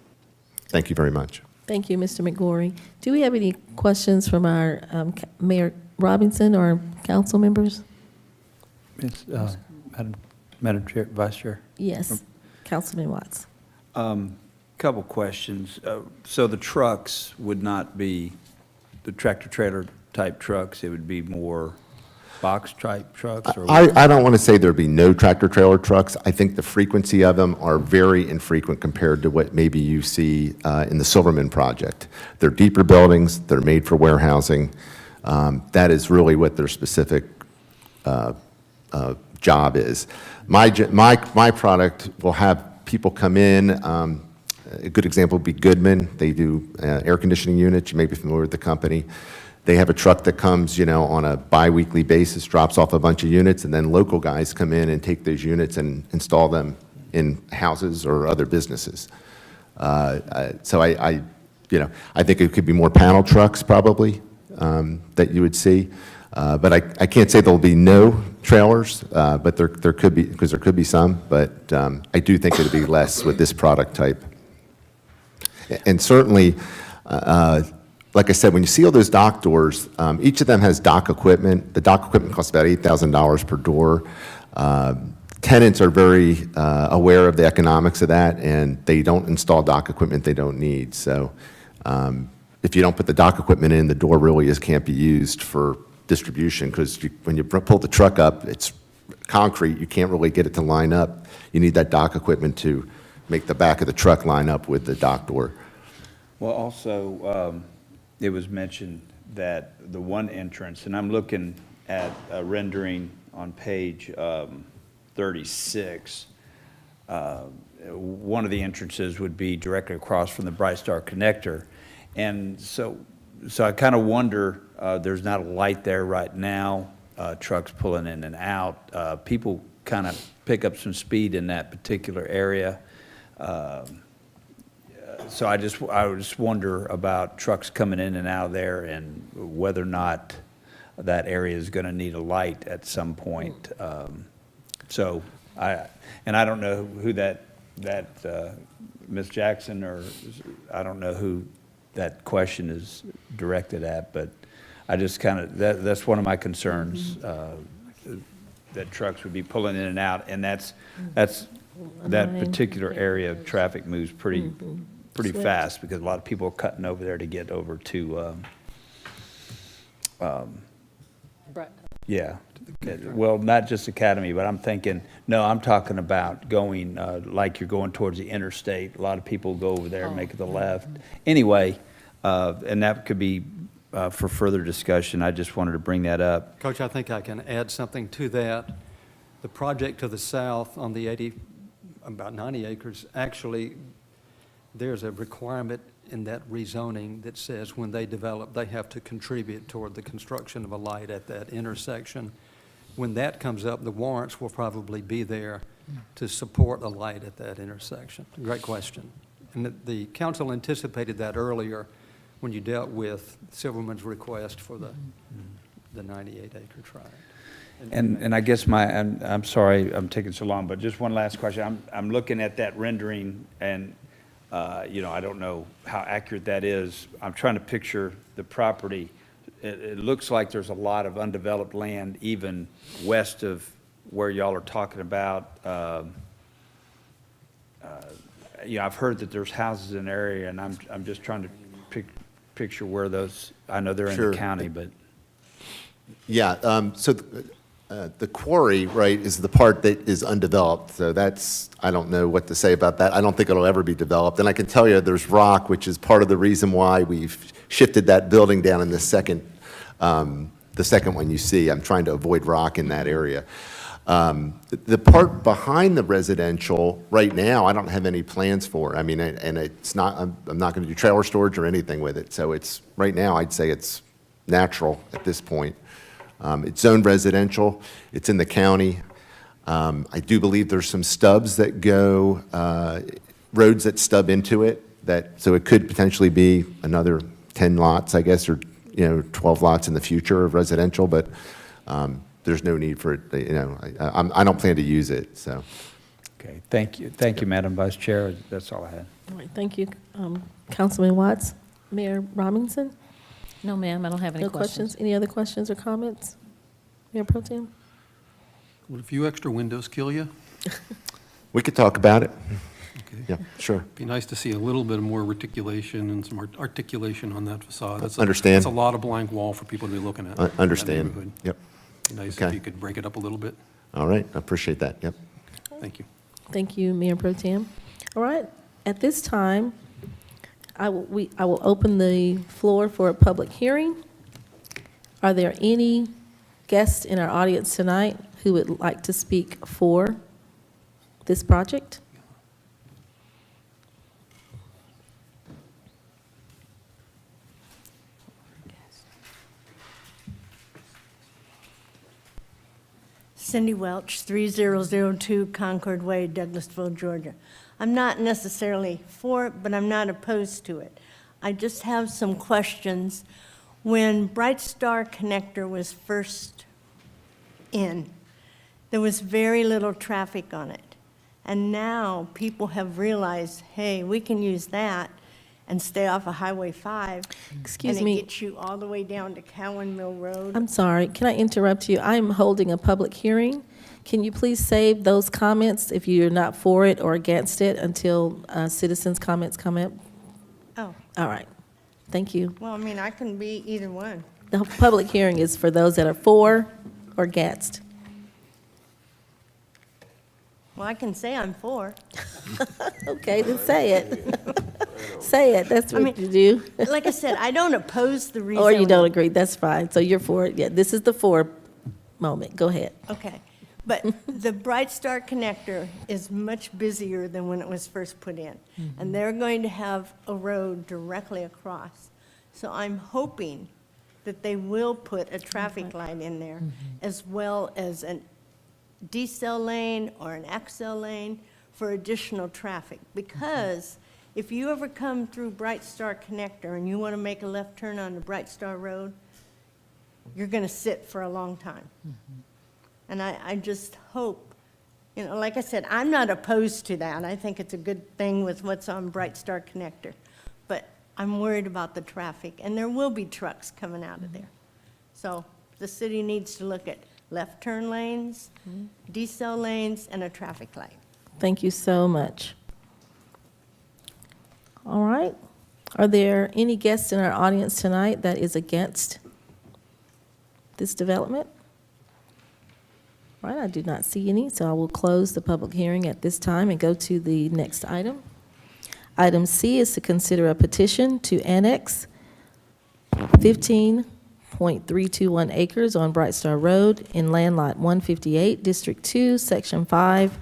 S16: Thank you very much.
S11: Thank you, Mr. McGorry. Do we have any questions from our Mayor Robinson or council members?
S8: Madam Chair, Vice Chair.
S11: Yes, Councilman Watts.
S8: Couple questions. So the trucks would not be the tractor-trailer type trucks, it would be more box type trucks? Or
S16: I don't want to say there'd be no tractor-trailer trucks. I think the frequency of them are very infrequent compared to what maybe you see in the Silverman project. They're deeper buildings, they're made for warehousing. That is really what their specific job is. My product will have people come in. A good example would be Goodman. They do air conditioning units. You may be familiar with the company. They have a truck that comes, on a bi-weekly basis, drops off a bunch of units, and then local guys come in and take those units and install them in houses or other businesses. So I think it could be more panel trucks probably that you would see. But I can't say there'll be no trailers, but there could be, because there could be some, but I do think it'll be less with this product type. And certainly, like I said, when you see all those dock doors, each of them has dock equipment. The dock equipment costs about $8,000 per door. Tenants are very aware of the economics of that, and they don't install dock equipment they don't need. So if you don't put the dock equipment in, the door really can't be used for distribution, because when you pull the truck up, it's concrete. You can't really get it to line up. You need that dock equipment to make the back of the truck line up with the dock door.
S8: Well, also, it was mentioned that the one entrance, and I'm looking at a rendering on page 36, one of the entrances would be directly across from the Bright Star connector. And so I kind of wonder, there's not a light there right now, trucks pulling in and out. People kind of pick up some speed in that particular area. So I just wonder about trucks coming in and out of there and whether or not that area is going to need a light at some point. So I don't know who that Ms. Jackson, or I don't know who that question is directed at, but I just kind of, that's one of my concerns, that trucks would be pulling in and out, and that particular area of traffic moves pretty fast, because a lot of people are cutting over there to get over to, yeah, well, not just Academy, but I'm talking about going, like you're going towards the interstate. A lot of people go over there and make the left. Anyway, and that could be for further discussion. I just wanted to bring that up.
S15: Coach, I think I can add something to that. The project to the south on the about 90 acres, actually, there's a requirement in that rezoning that says when they develop, they have to contribute toward the construction of a light at that intersection. When that comes up, the warrants will probably be there to support a light at that intersection. Great question. And the council anticipated that earlier when you dealt with Silverman's request for the 98-acre tract.
S8: And I guess I'm sorry I'm taking so long, but just one last question. I'm looking at that rendering, and I don't know how accurate that is. I'm trying to picture the property. It looks like there's a lot of undeveloped land even west of where y'all are talking about. I've heard that there's houses in the area, and I'm just trying to picture where those, I know they're in the county, but.
S16: Yeah, so the quarry, right, is the part that is undeveloped. So I don't know what to say about that. I don't think it'll ever be developed. And I can tell you there's rock, which is part of the reason why we've shifted that building down in the second one you see. I'm trying to avoid rock in that area. The part behind the residential, right now, I don't have any plans for. I mean, and it's not, I'm not going to do trailer storage or anything with it. So it's, right now, I'd say it's natural at this point. It's zoned residential. It's in the county. I do believe there's some stubs that go, roads that stub into it, so it could potentially be another 10 lots, I guess, or, 12 lots in the future of residential, but there's no need for it, I don't plan to use it, so.
S8: Okay, thank you. Thank you, Madam Vice Chair. That's all I had.
S11: All right, thank you. Councilman Watts? Mayor Robinson?
S1: No, ma'am, I don't have any
S11: No
S1: questions.
S11: questions? Any other questions or comments? Mayor Pro Tem?
S7: Would a few extra windows kill you?
S16: We could talk about it.
S7: Okay.
S16: Yeah, sure.
S7: Be nice to see a little bit more reticulation and some articulation on that facade.
S16: Understand.
S7: That's a lot of blank wall for people to be looking at.
S16: Understand.
S7: in that neighborhood.
S16: Yep.
S7: Be nice
S16: Okay.
S7: if you could break it up a little bit.
S16: All right, I appreciate that. Yep.
S7: Thank you.
S11: Thank you, Mayor Pro Tem. All right, at this time, I will open the floor for a public hearing. Are there any guests in our audience tonight who would like to speak for this project?
S17: Cindy Welch, 3002 Concord Way, Douglasville, Georgia. I'm not necessarily for it, but I'm not opposed to it. I just have some questions. When Bright Star Connector was first in, there was very little traffic on it. And now people have realized, hey, we can use that and stay off of Highway 5.
S11: Excuse
S17: And
S11: me.
S17: it gets you all the way down to Cowan Mill Road.
S11: I'm sorry, can I interrupt you? I'm holding a public hearing. Can you please save those comments if you're not for it or against it until citizens' comments come up?
S17: Oh,
S11: All right, thank you.
S17: well, I mean, I can be either one.
S11: The public hearing is for those that are for or against.
S17: Well, I can say I'm for.
S11: Okay, then say it. Say it, that's
S17: I
S11: what
S17: mean,
S11: you do.
S17: Like I said, I don't oppose the rezoning.
S11: Or you don't agree, that's fine. So you're for it, yeah, this is the for moment, go ahead.
S17: Okay, but the Bright Star Connector is much busier than when it was first put in. And they're going to have a road directly across. So I'm hoping that they will put a traffic light in there, as well as an decel lane or an accel lane for additional traffic. Because if you ever come through Bright Star Connector and you want to make a left turn on the Bright Star Road, you're going to sit for a long time. And I just hope, like I said, I'm not opposed to that. I think it's a good thing with what's on Bright Star Connector. But I'm worried about the traffic, and there will be trucks coming out of there. So the city needs to look at left turn lanes, decel lanes, and a traffic light.
S11: Thank you so much. All right, are there any guests in our audience tonight that is against this development? All right, I do not see any, so I will close the public hearing at this time and go to the next item. Item C is to consider a petition to annex 15.321 acres on Bright Star Road in Land Lot 158, District 2, Section 5,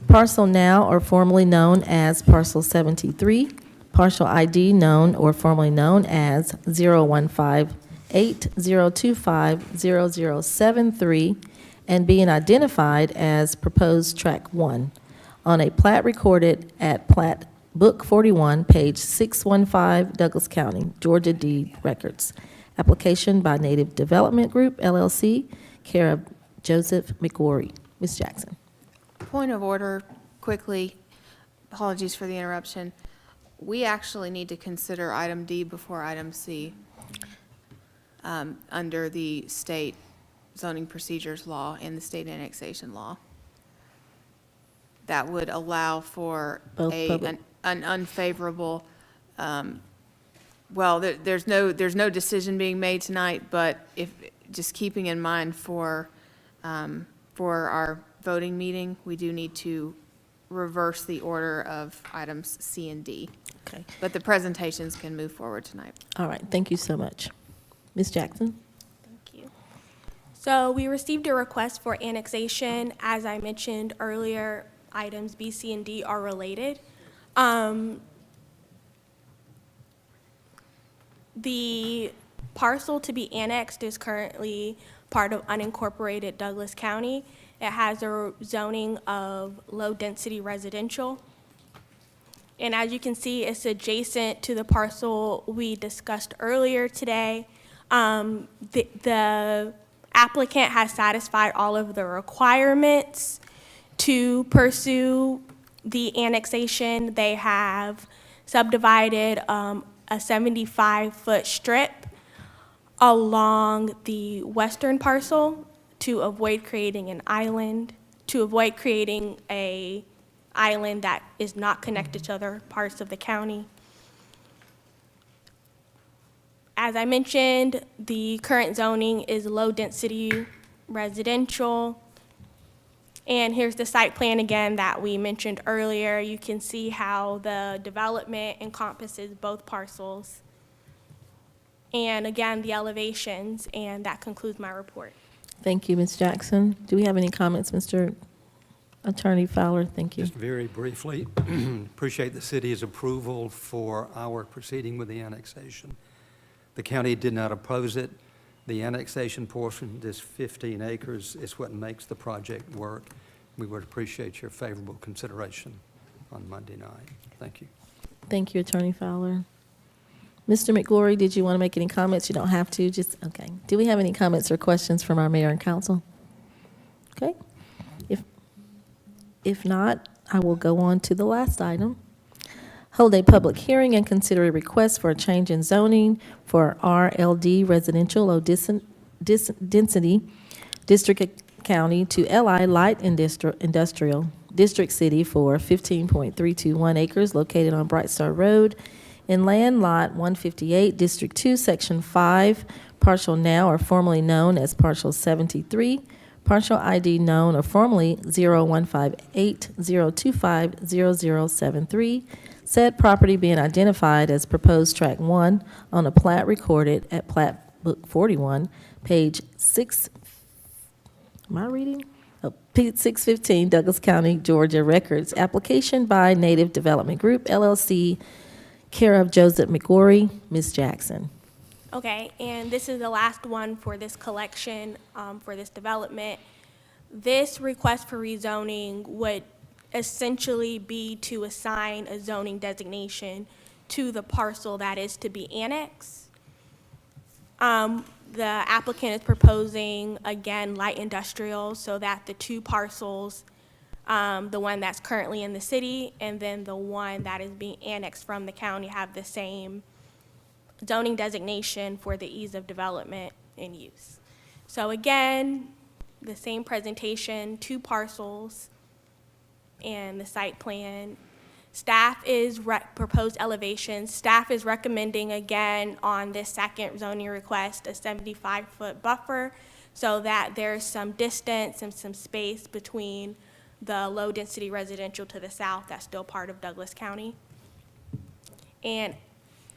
S11: parcel now or formerly known as Parcel 73, parcel ID known or formerly known as 01580250073, and being identified as proposed Track 1 on a plat recorded at Plat Book 41, page 615, Douglas County, Georgia Deed Records. Application by Native Development Group, LLC, care of Joseph McGorry. Ms. Jackson.
S13: Point of order, quickly. Apologies for the interruption. We actually need to consider item D before item C under the state zoning procedures law and the state annexation law. That would allow for
S11: Both public.
S13: an unfavorable, well, there's no decision being made tonight, but just keeping in mind for our voting meeting, we do need to reverse the order of items C and D.
S11: Okay.
S13: But the presentations can move forward tonight.
S11: All right, thank you so much. Ms. Jackson?
S14: Thank you. So we received a request for annexation. As I mentioned earlier, items B, C, and D are related. The parcel to be annexed is currently part of unincorporated Douglas County, It has a zoning of low-density residential. And as you can see, it's adjacent to the parcel we discussed earlier today. The applicant has satisfied all of the requirements to pursue the annexation. They have subdivided a 75-foot strip along the western parcel to avoid creating an island, to avoid creating a island that is not connected to other parts of the county. As I mentioned, the current zoning is low-density residential. And here's the site plan again that we mentioned earlier. You can see how the development encompasses both parcels. And again, the elevations, and that concludes my report.
S11: Thank you, Ms. Jackson. Do we have any comments, Mr. Attorney Fowler? Thank you.
S15: Just very briefly, appreciate the city's approval for our proceeding with the annexation. The county did not oppose it. The annexation portion, this 15 acres, is what makes the project work. We would appreciate your favorable consideration on Monday night. Thank you.
S11: Thank you, Attorney Fowler. Mr. McGlory, did you want to make any comments? You don't have to, just, okay. Do we have any comments or questions from our mayor and council? Okay. If not, I will go on to the last item. Hold a public hearing and consider a request for a change in zoning for RLD Residential Low Density District County to LI Light Industrial District City for 15.321 acres located on Bright Star Road in land lot 158, District 2, Section 5, partial now or formerly known as partial 73, partial ID known or formerly 0158-025-0073, said property being identified as proposed tract 1 on a plat recorded at Plat Book 41, page 6, am I reading? Oh, page 615, Douglas County, Georgia Records, application by Native Development Group, LLC, care of Joseph McGorry. Ms. Jackson.
S14: Okay, and this is the last one for this collection, for this development. This request for rezoning would essentially be to assign a zoning designation to the parcel that is to be annexed. The applicant is proposing, again, light industrial, so that the two parcels, the one that's currently in the city and then the one that is being annexed from the county, have the same zoning designation for the ease of development and use. So again, the same presentation, two parcels, and the site plan. Staff is proposed elevation. Staff is recommending, again, on this second zoning request, a 75-foot buffer so that there's some distance and some space between the low-density residential to the south that's still part of Douglas County. And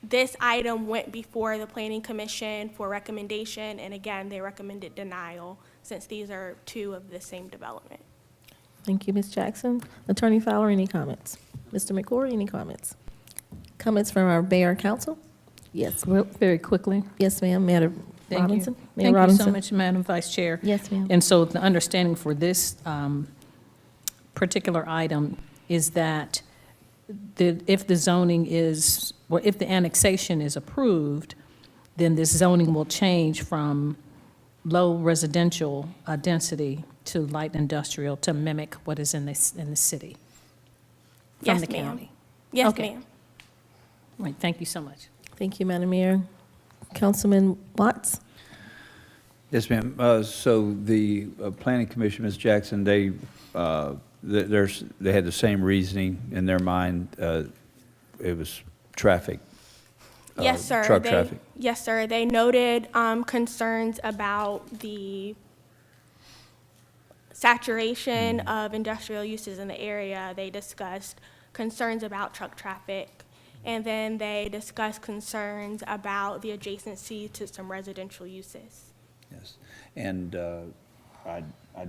S14: this item went before the Planning Commission for recommendation, and again, they recommended denial since these are two of the same development.
S11: Thank you, Ms. Jackson. Attorney Fowler, any comments? Mr. McGorry, any comments? Comments from our mayor and council? Yes.
S1: Well, very quickly.
S11: Yes, ma'am. Mayor
S1: Thank
S11: Robinson?
S1: you.
S11: Mayor
S1: Thank you
S11: Robinson?
S1: so much, Madam Vice Chair.
S11: Yes, ma'am.
S1: And so the understanding for this particular item is that if the zoning is, or if the annexation is approved, then this zoning will change from low residential density to light industrial to mimic what is in the city from
S14: Yes,
S1: the
S14: ma'am.
S1: county.
S14: Yes,
S1: Okay.
S14: ma'am.
S1: Right, thank you so much.
S11: Thank you, Madam Mayor. Councilman Watts?
S8: Yes, ma'am. So the Planning Commission, Ms. Jackson, they had the same reasoning in their mind. It was traffic.
S14: Yes, sir.
S8: Truck traffic.
S14: Yes, sir. They noted concerns about the saturation of industrial uses in the area. They discussed concerns about truck traffic. And then they discussed concerns about the adjacency to some residential uses.
S8: Yes. And I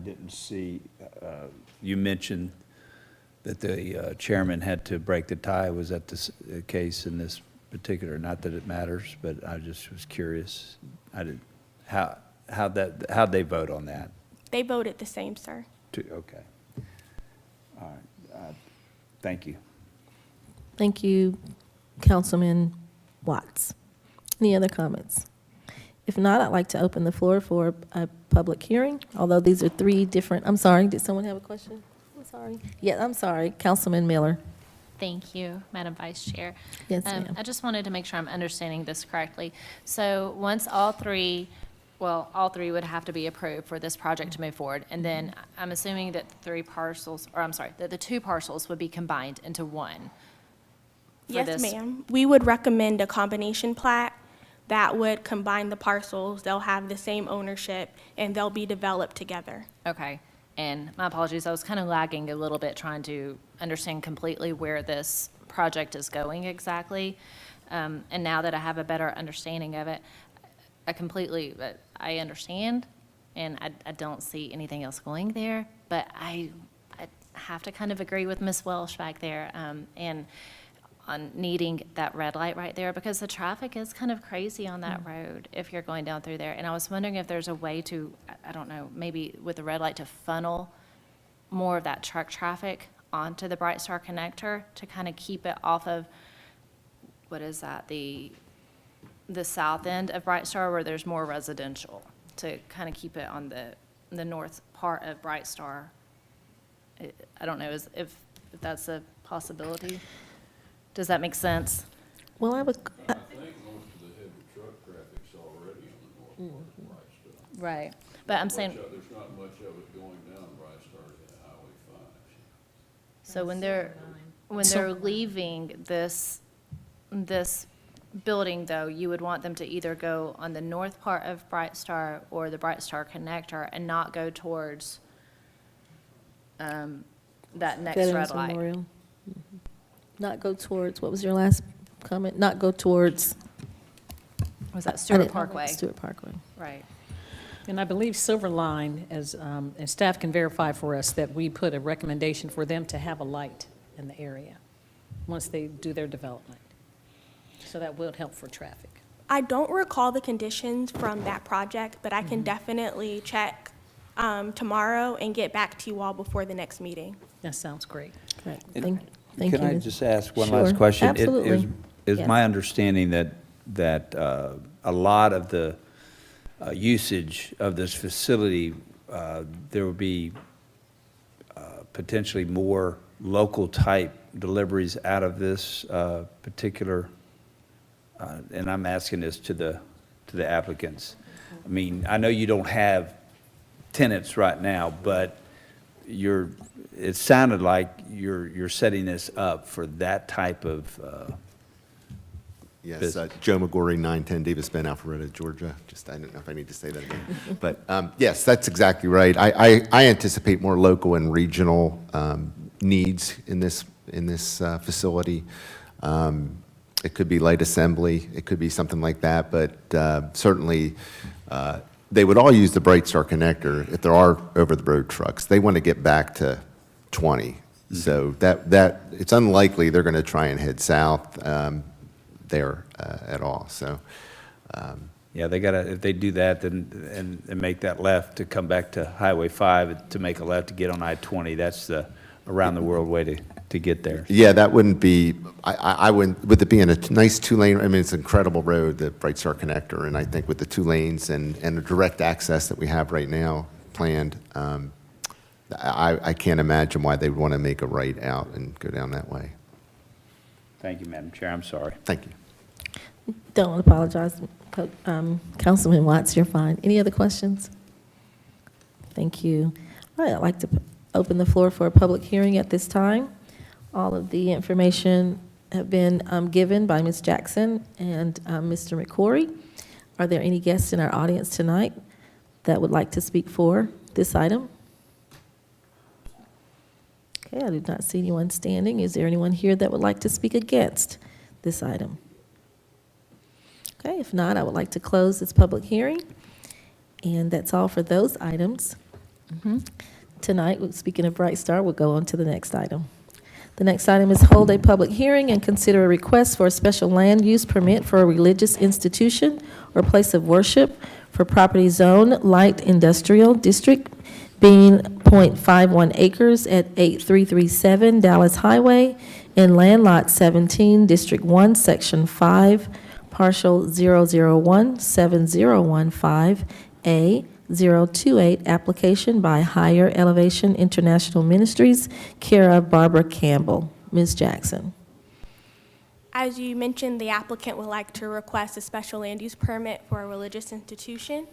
S8: didn't see, you mentioned that the chairman had to break the tie. Was that the case in this particular? Not that it matters, but I just was curious. How'd they vote on that?
S14: They voted the same, sir.
S8: Okay. All right. Thank you.
S11: Thank you, Councilman Watts. Any other comments? If not, I'd like to open the floor for a public hearing, although these are three different, I'm sorry, did someone have a question? I'm sorry. Yeah, I'm sorry, Councilman Miller.
S18: Thank you, Madam Vice Chair.
S11: Yes, ma'am.
S18: I just wanted to make sure I'm understanding this correctly. So once all three would have to be approved for this project to move forward, and then I'm assuming that the two parcels would be combined into one. for
S14: Yes,
S18: this.
S14: ma'am. We would recommend a combination plat that would combine the parcels. They'll have the same ownership, and they'll be developed together.
S18: Okay, and my apologies, I was kind of lagging a little bit trying to understand completely where this project is going exactly. And now that I have a better understanding of it, I understand, and I don't see anything else going there, but I have to kind of agree with Ms. Welsh back there, and on needing that red light right there, because the traffic is kind of crazy on that road if you're going down through there. And I was wondering if there's a way to, I don't know, maybe with the red light to funnel more of that truck traffic onto the Bright Star connector to kind of keep it off of, what is that, the south end of Bright Star where there's more residential, to kind of keep it on the north part of Bright Star. I don't know if that's a possibility. Does that make sense?
S11: Well, I would,
S2: I think most of the heavy truck traffic's already on the north part of Bright Star.
S18: Right. But I'm saying,
S2: There's not much of it going down Bright Star to Highway 5.
S18: so when they're leaving this building, though, you would want them to either go on the north part of Bright Star or the Bright Star connector and not go towards that next red
S11: Veterans
S18: light.
S11: Memorial. Not go towards, what was your last comment? Not go towards.
S18: Was that Stewart Parkway?
S11: Stewart Parkway.
S18: Right.
S1: And I believe Silver Line, and staff can verify for us, that we put a recommendation for them to have a light in the area once they do their development. So that will help for traffic.
S14: I don't recall the conditions from that project, but I can definitely check tomorrow and get back to you all before the next meeting.
S1: That sounds great.
S11: Correct. Thank you.
S8: Can I
S11: Ms.
S8: just ask one
S11: Sure,
S8: last question?
S11: absolutely.
S8: Is
S11: Yes.
S8: my understanding that a lot of the usage of this facility, there will be potentially more local-type deliveries out of this particular, and I'm asking this to the applicants. I mean, I know you don't have tenants right now, but it sounded like you're setting this up for that type of
S16: Yes,
S8: business.
S16: Joe McGorry, 910 Davis Bend, Alpharetta, Georgia. Just, I don't know if I need to say that again. But yes, that's exactly right. I anticipate more local and regional needs in this facility. It could be light assembly, it could be something like that, but certainly they would all use the Bright Star connector if there are over-the-road trucks. They want to get back to 20. So that it's unlikely they're going to try and head south there at all. So
S8: Yeah, they gotta, if they do that, then, and make that left to come back to Highway 5, to make a left to get on I-20, that's the around-the-world way to get there.
S16: yeah, that wouldn't be, I wouldn't, with it being a nice two-lane, I mean, it's an incredible road, the Bright Star connector, and I think with the 2 lanes and the direct access that we have right now planned, I can't imagine why they would want to make a right out and go down that way.
S8: Thank you, Madam Chair, I'm sorry.
S16: Thank you.
S11: Don't apologize, Councilman Watts, you're fine. Any other questions? Thank you. All right, I'd like to open the floor for a public hearing at this time. All of the information have been given by Ms. Jackson and Mr. McCory. Are there any guests in our audience tonight that would like to speak for this item? Okay, I do not see anyone standing. Is there anyone here that would like to speak against this item? Okay, if not, I would like to close this public hearing. And that's all for those items. Tonight, speaking of Bright Star, we'll go on to the next item. The next item is hold a public hearing and consider a request for a special land use permit for a religious institution or place of worship for property zone light industrial district being .51 acres at 8337 Dallas Highway in Land Lot 17, District 1, Section 5, partial 0017015A028, application by Higher Elevation International Ministries, care of Barbara Campbell. Ms. Jackson.
S14: As you mentioned, the applicant would like to request a special land use permit for a religious institution.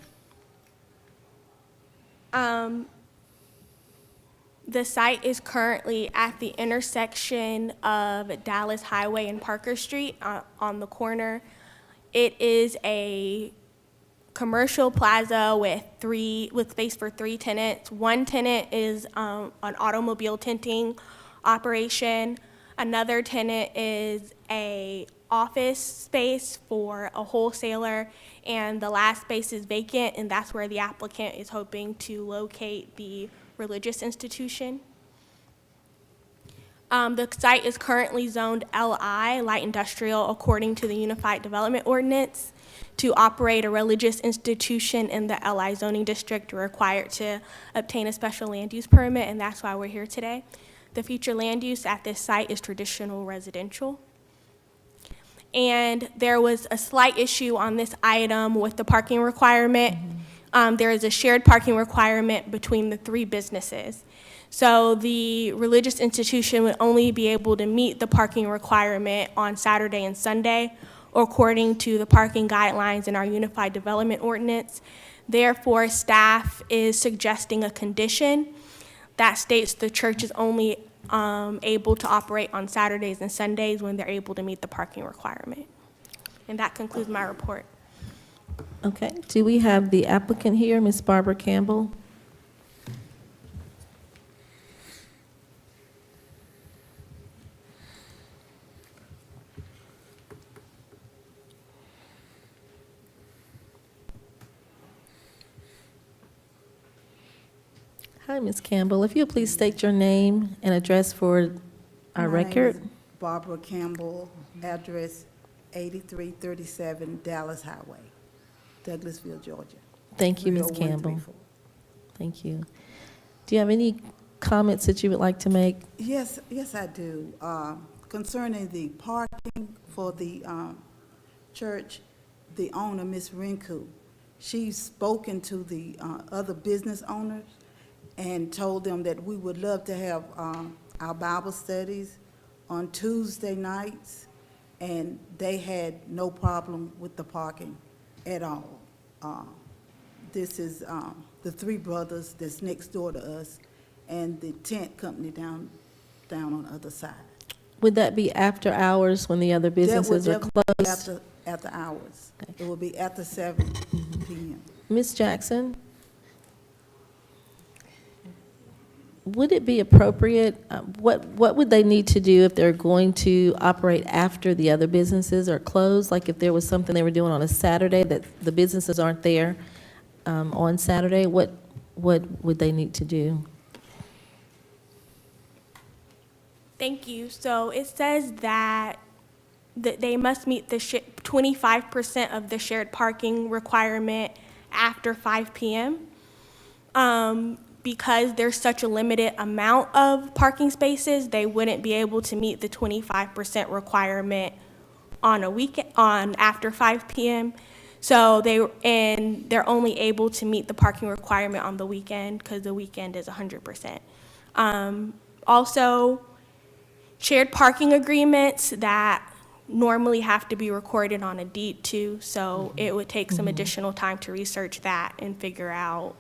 S14: The site is currently at the intersection of Dallas Highway and Parker Street on the corner. It is a commercial plaza with space for 3 tenants. One tenant is an automobile tinting operation. Another tenant is a office space for a wholesaler, and the last space is vacant, and that's where the applicant is hoping to locate the religious institution. The site is currently zoned LI, light industrial, according to the Unified Development Ordinance. To operate a religious institution in the LI zoning district, you're required to obtain a special land use permit, and that's why we're here today. The future land use at this site is traditional residential. And there was a slight issue on this item with the parking requirement. There is a shared parking requirement between the 3 businesses. So the religious institution would only be able to meet the parking requirement on Saturday and Sunday, according to the parking guidelines in our Unified Development Ordinance. Therefore, staff is suggesting a condition that states the church is only able to operate on Saturdays and Sundays when they're able to meet the parking requirement. And that concludes my report.
S11: Okay, do we have the applicant here, Ms. Barbara Campbell? Hi, Ms. Campbell. If you'll please state your name and address for our record.
S19: Barbara Campbell, address 8337 Dallas Highway, Douglasville, Georgia.
S11: Thank you, Ms. Campbell. Thank you. Do you have any comments that you would like to make?
S19: Yes, I do. Concerning the parking for the church, the owner, Ms. Rinku, she's spoken to the other business owners and told them that we would love to have our Bible studies on Tuesday nights, and they had no problem with the parking at all. This is the 3 brothers that's next door to us, and the tent company down on the other side.
S11: Would that be after hours when the other businesses are closed?
S19: After hours. Okay. It will be after 7 p.m.
S11: Ms. Jackson? Would it be appropriate, what would they need to do if they're going to operate after the other businesses are closed? Like if there was something they were doing on a Saturday that the businesses aren't there on Saturday, what would they need to do?
S14: Thank you. So it says that they must meet the 25% of the shared parking requirement after 5 p.m. Because there's such a limited amount of parking spaces, they wouldn't be able to meet the 25% requirement on a weekend, after 5 p.m. So they're only able to meet the parking requirement on the weekend because the weekend is 100%. Also, shared parking agreements that normally have to be recorded on a deed too, so it would take some additional time to research that and figure out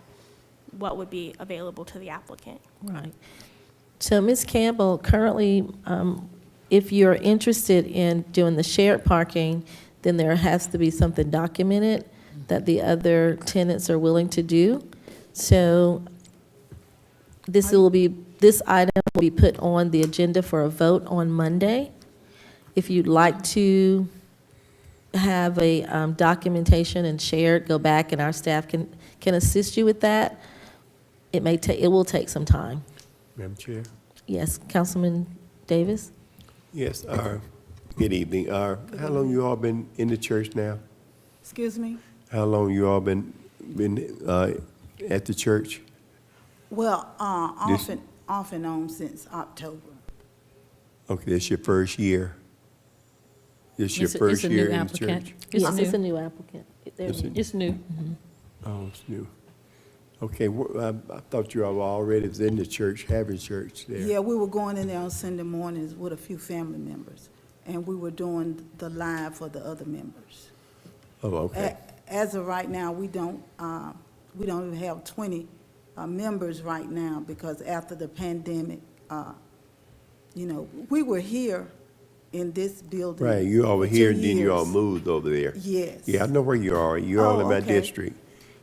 S14: what would be available to the applicant.
S11: Right. So Ms. Campbell, currently, if you're interested in doing the shared parking, then there has to be something documented that the other tenants are willing to do. So this item will be put on the agenda for a vote on Monday. If you'd like to have a documentation and share it, go back and our staff can assist you with that. It will take some time.
S10: Madam Chair?
S11: Yes, Councilman Davis?
S10: Yes, good evening. How long you all been in the church now?
S19: Excuse me?
S10: How long you all been at the church?
S19: Well,
S10: This-
S19: off and on since October.
S10: Okay, this your first year? This your
S1: It's a
S10: first
S1: new
S10: year in the
S1: applicant.
S10: church?
S1: It's
S11: Yes, it's a
S1: new.
S11: new applicant.
S10: It's a-
S1: It's new.
S10: Oh, it's new. Okay, I thought you all already was in the church, having church there.
S19: Yeah, we were going in there on Sunday mornings with a few family members, and we were doing the live for the other members.
S10: Oh, okay.
S19: As of right now, we don't even have 20 members right now, because after the pandemic, we were here in this building.
S10: Right, you all were
S19: for
S10: here,
S19: 2
S10: and then you all
S19: years.
S10: moved over there.
S19: Yes.
S10: Yeah, I know where you are. You're all in
S19: Oh,
S10: my
S19: okay.
S10: district.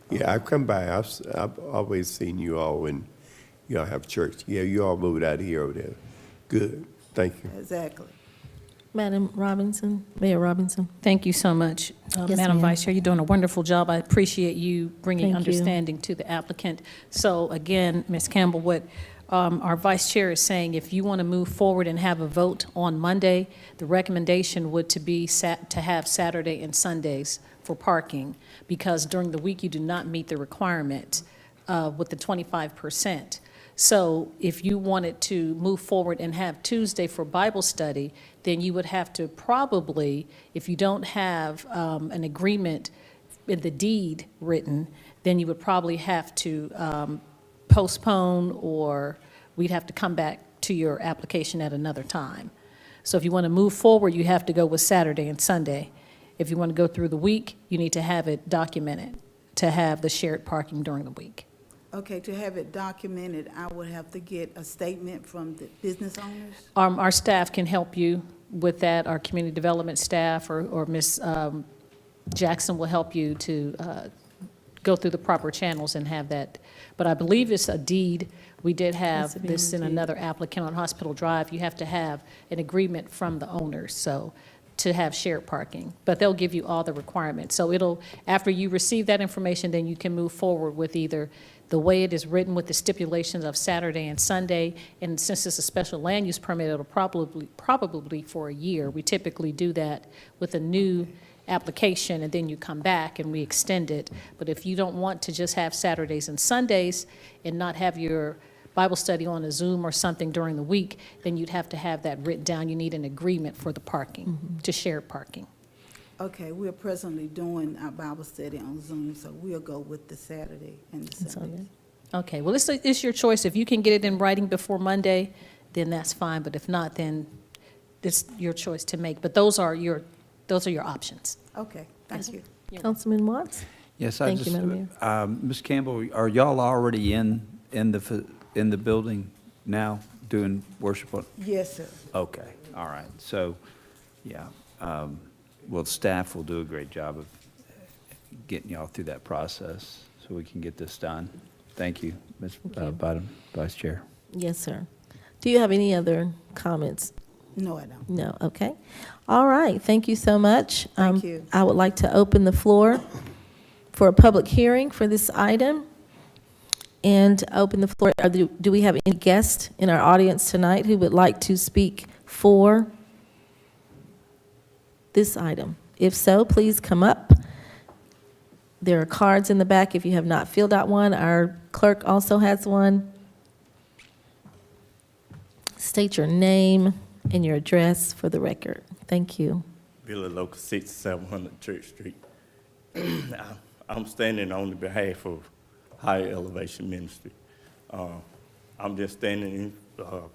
S10: Yeah, I've come by. I've always seen you all when you all have church. Yeah, you all moved out of here over there. Good, thank you.
S19: Exactly.
S11: Madam Robinson, Mayor Robinson.
S1: Thank you so much,
S11: Yes,
S1: Madam
S11: ma'am.
S1: Vice Chair. You're doing a wonderful job. I appreciate you bringing
S11: Thank you.
S1: understanding to the applicant. So again, Ms. Campbell, what our Vice Chair is saying, if you want to move forward and have a vote on Monday, the recommendation would to have Saturday and Sundays for parking, because during the week you do not meet the requirement with the 25%. So if you wanted to move forward and have Tuesday for Bible study, then you would have to probably, if you don't have an agreement in the deed written, then you would probably have to postpone, or we'd have to come back to your application at another time. So if you want to move forward, you have to go with Saturday and Sunday. If you want to go through the week, you need to have it documented to have the shared parking during the week.
S19: Okay, to have it documented, I would have to get a statement from the business owners?
S1: Our staff can help you with that. Our community development staff or Ms. Jackson will help you to go through the proper channels and have that. But I believe it's a deed. We did
S11: Has to
S1: have
S11: be
S1: this in
S11: on deed.
S1: another applicant on Hospital Drive. You have to have an agreement from the owners, so, to have shared parking. But they'll give you all the requirements. So it'll, after you receive that information, then you can move forward with either the way it is written with the stipulations of Saturday and Sunday. And since it's a special land use permit, it'll probably for a year. We typically do that with a new application, and then you come back and we extend it. But if you don't want to just have Saturdays and Sundays and not have your Bible study on a Zoom or something during the week, then you'd have to have that written down. You need an agreement for the parking, to share parking.
S19: Okay, we're presently doing our Bible study on Zoom, so we'll go with the Saturday and the Sunday.
S1: Okay, well, it's your choice. If you can get it in writing before Monday, then that's fine. But if not, then it's your choice to make. But those are your options.
S19: Okay, thank you.
S11: Councilman Watts?
S8: Yes,
S11: Thank you, Madam Mayor.
S8: Ms. Campbell, are y'all already in the building now doing worship?
S19: Yes, sir.
S8: Okay, all right. So, yeah, well, staff will do a great job of getting y'all through that process so we can get this done. Thank you, Ms. Bottom, Vice Chair.
S11: Yes, sir. Do you have any other comments?
S19: No, I don't.
S11: No, okay. All right, thank you so much.
S19: Thank you.
S11: I would like to open the floor for a public hearing for this item. And open the floor, do we have any guests in our audience tonight who would like to speak for this item? If so, please come up. There are cards in the back if you have not filled out one. Our clerk also has one. State your name and your address for the record. Thank you.
S20: Billy Local, 6700 Church Street. I'm standing on the behalf of Higher Elevation Ministry. I'm just standing in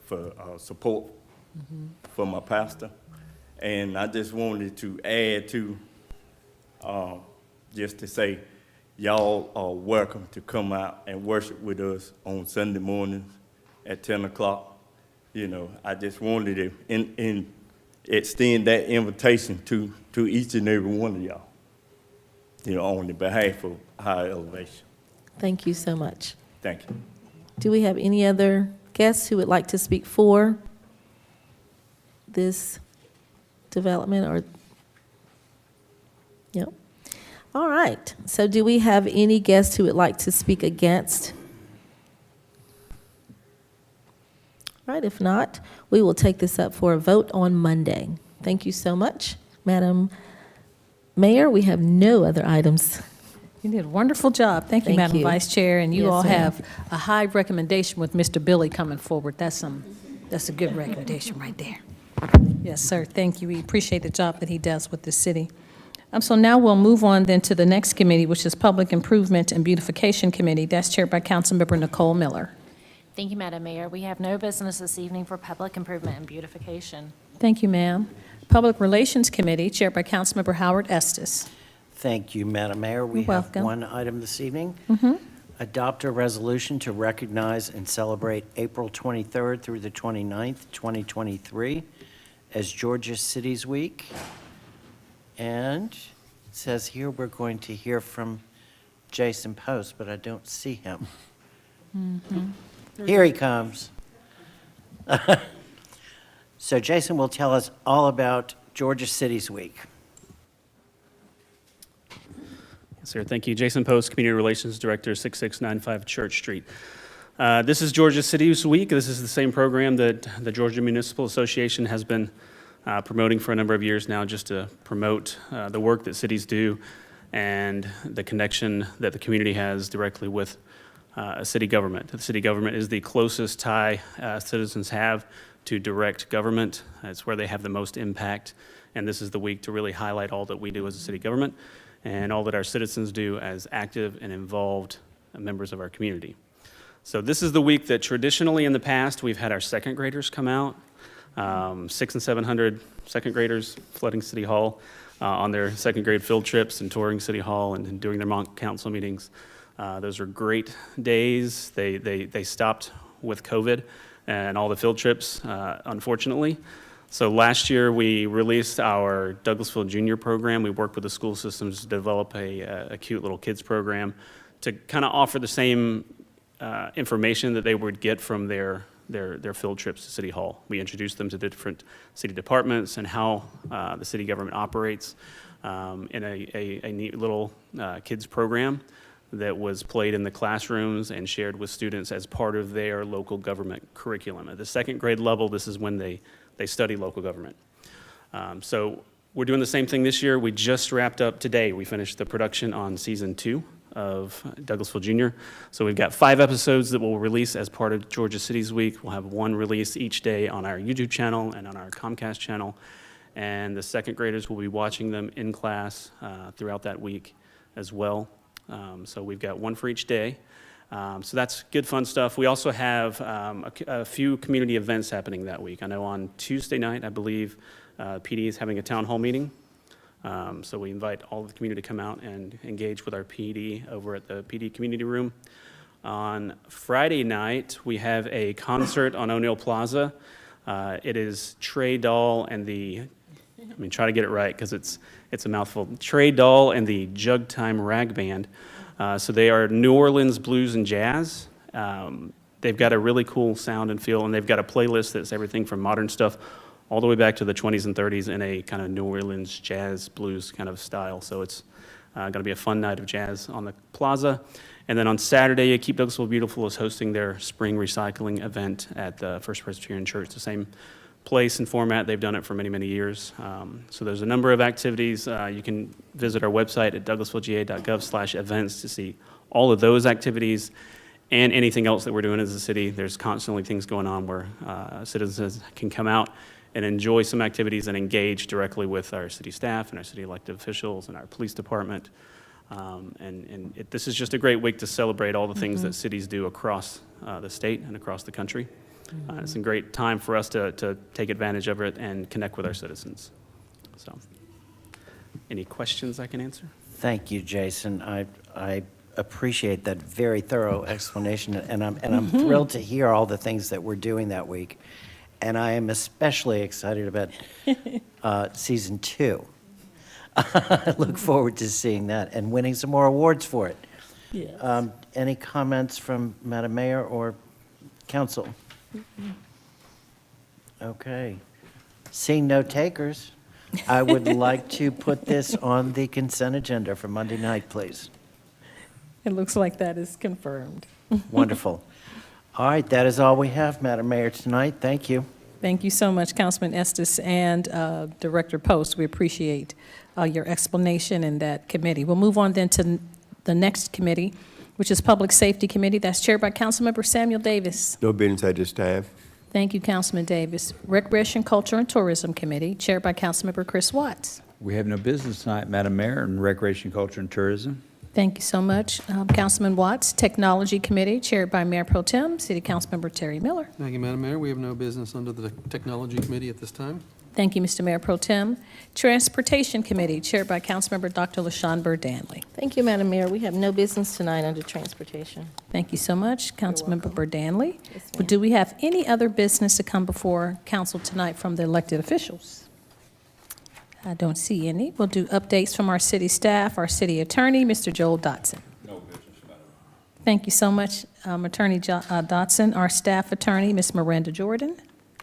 S20: for support for my pastor. And I just wanted to add to, just to say, y'all are welcome to come out and worship with us on Sunday mornings at 10 o'clock. You know, I just wanted to extend that invitation to each and every one of y'all, you know, on the behalf of Higher Elevation.
S11: Thank you so much.
S20: Thank you.
S11: Do we have any other guests who would like to speak for this development or? Yep. All right. So do we have any guests who would like to speak against? All right. If not, we will take this up for a vote on Monday. Thank you so much, Madam Mayor. We have no other items
S1: You did a wonderful job. Thank you,
S11: Thank
S1: Madam
S11: you.
S1: Vice Chair. And you
S11: Yes,
S1: all
S11: ma'am.
S1: have a high recommendation with Mr. Billy coming forward. That's a good recommendation right there. Yes, sir. Thank you. We appreciate the job that he does with the city. So now we'll move on then to the next committee, which is Public Improvement and Beautification Committee. That's chaired by Councilmember Nicole Miller.
S18: Thank you, Madam Mayor. We have no business this evening for public improvement and beautification.
S1: Thank you, ma'am. Public Relations Committee, chaired by Councilmember Howard Estes.
S21: Thank you, Madam Mayor. We
S1: You're
S21: have
S1: welcome.
S21: one item this evening.
S1: Mm-hmm.
S21: Adopt a resolution to recognize and celebrate April 23rd through the 29th, 2023 as Georgia Cities Week. And it says here we're going to hear from Jason Post, but I don't see him. Here he comes. So Jason will tell us all about Georgia Cities Week.
S6: Yes, sir. Thank you. Jason Post, Community Relations Director, 6695 Church Street. This is Georgia Cities Week. This is the same program that the Georgia Municipal Association has been promoting for a number of years now, just to promote the work that cities do and the connection that the community has directly with a city government. The city government is the closest tie citizens have to direct government. It's where they have the most impact. And this is the week to really highlight all that we do as a city government and all that our citizens do as active and involved members of our community. So this is the week that traditionally in the past, we've had our second graders come out. 600 and 700 second graders flooding City Hall on their second grade field trips and touring City Hall and doing their mock council meetings. Those are great days. They stopped with COVID and all the field trips, unfortunately. So last year we released our Douglasville Junior program. We worked with the school systems to develop a cute little kids program to kind of offer the same information that they would get from their field trips to City Hall. We introduced them to the different city departments and how the city government operates in a neat little kids program that was played in the classrooms and shared with students as part of their local government curriculum. At the second grade level, this is when they study local government. So we're doing the same thing this year. We just wrapped up today. We finished the production on season 2 of Douglasville Junior. So we've got 5 episodes that we'll release as part of Georgia Cities Week. We'll have one release each day on our YouTube channel and on our Comcast channel. And the second graders will be watching them in class throughout that week as well. So we've got one for each day. So that's good, fun stuff. We also have a few community events happening that week. I know on Tuesday night, I believe, PD is having a town hall meeting. So we invite all of the community to come out and engage with our PD over at the PD Community Room. On Friday night, we have a concert on O'Neill Plaza. It is Trey Dahl and try to get it right because it's a mouthful. Trey Dahl and the Jug Time Rag Band. So they are New Orleans blues and jazz. They've got a really cool sound and feel, and they've got a playlist that's everything from modern stuff all the way back to the 20s and 30s in a kind of New Orleans jazz blues kind of style. So it's going to be a fun night of jazz on the plaza. And then on Saturday, Keep Douglasville Beautiful is hosting their spring recycling event at the First Presbyterian Church, the same place and format. They've done it for many, many years. So there's a number of activities. You can visit our website at douglasvillega.gov/events to see all of those activities and anything else that we're doing as a city. There's constantly things going on where citizens can come out and enjoy some activities and engage directly with our city staff and our city elected officials and our police department. This is just a great week to celebrate all the things that cities do across the state and across the country. It's a great time for us to take advantage of it and connect with our citizens. So, any questions I can answer?
S21: Thank you, Jason. I appreciate that very thorough explanation, and I'm thrilled to hear all the things that we're doing that week. And I am especially excited about season 2. I look forward to seeing that and winning some more awards for it.
S1: Yes.
S21: Any comments from Madam Mayor or Council? Okay. Seeing no takers, I would like to put this on the consent agenda for Monday night, please.
S1: It looks like that is confirmed.
S21: Wonderful. All right, that is all we have, Madam Mayor, tonight. Thank you.
S1: Thank you so much, Councilman Estes and Director Post. We appreciate your explanation in that committee. We'll move on then to the next committee, which is Public Safety Committee. That's chaired by Councilmember Samuel Davis.
S10: No business at this time.
S1: Thank you, Councilman Davis. Recreation, Culture, and Tourism Committee, chaired by Councilmember Chris Watts.
S8: We have no business tonight, Madam Mayor, in Recreation, Culture, and Tourism.
S1: Thank you so much, Councilman Watts. Technology Committee, chaired by Mayor Pro Tem, City Councilmember Terry Miller.
S7: Thank you, Madam Mayor. We have no business under the Technology Committee at this time.
S1: Thank you, Mr. Mayor Pro Tem. Transportation Committee, chaired by Councilmember Dr. LaShawn Burr Danley.
S11: Thank you, Madam Mayor. We have no business tonight under transportation.
S1: Thank you so much, Councilmember Burr Danley.
S11: Yes, ma'am.
S1: Do we have any other business to come before council tonight from the elected officials? I don't see any. We'll do updates from our city staff, our city attorney, Mr. Joel Dotson.
S2: No business, Madam.
S1: Thank you so much, Attorney Dotson. Our staff attorney, Ms. Miranda Jordan.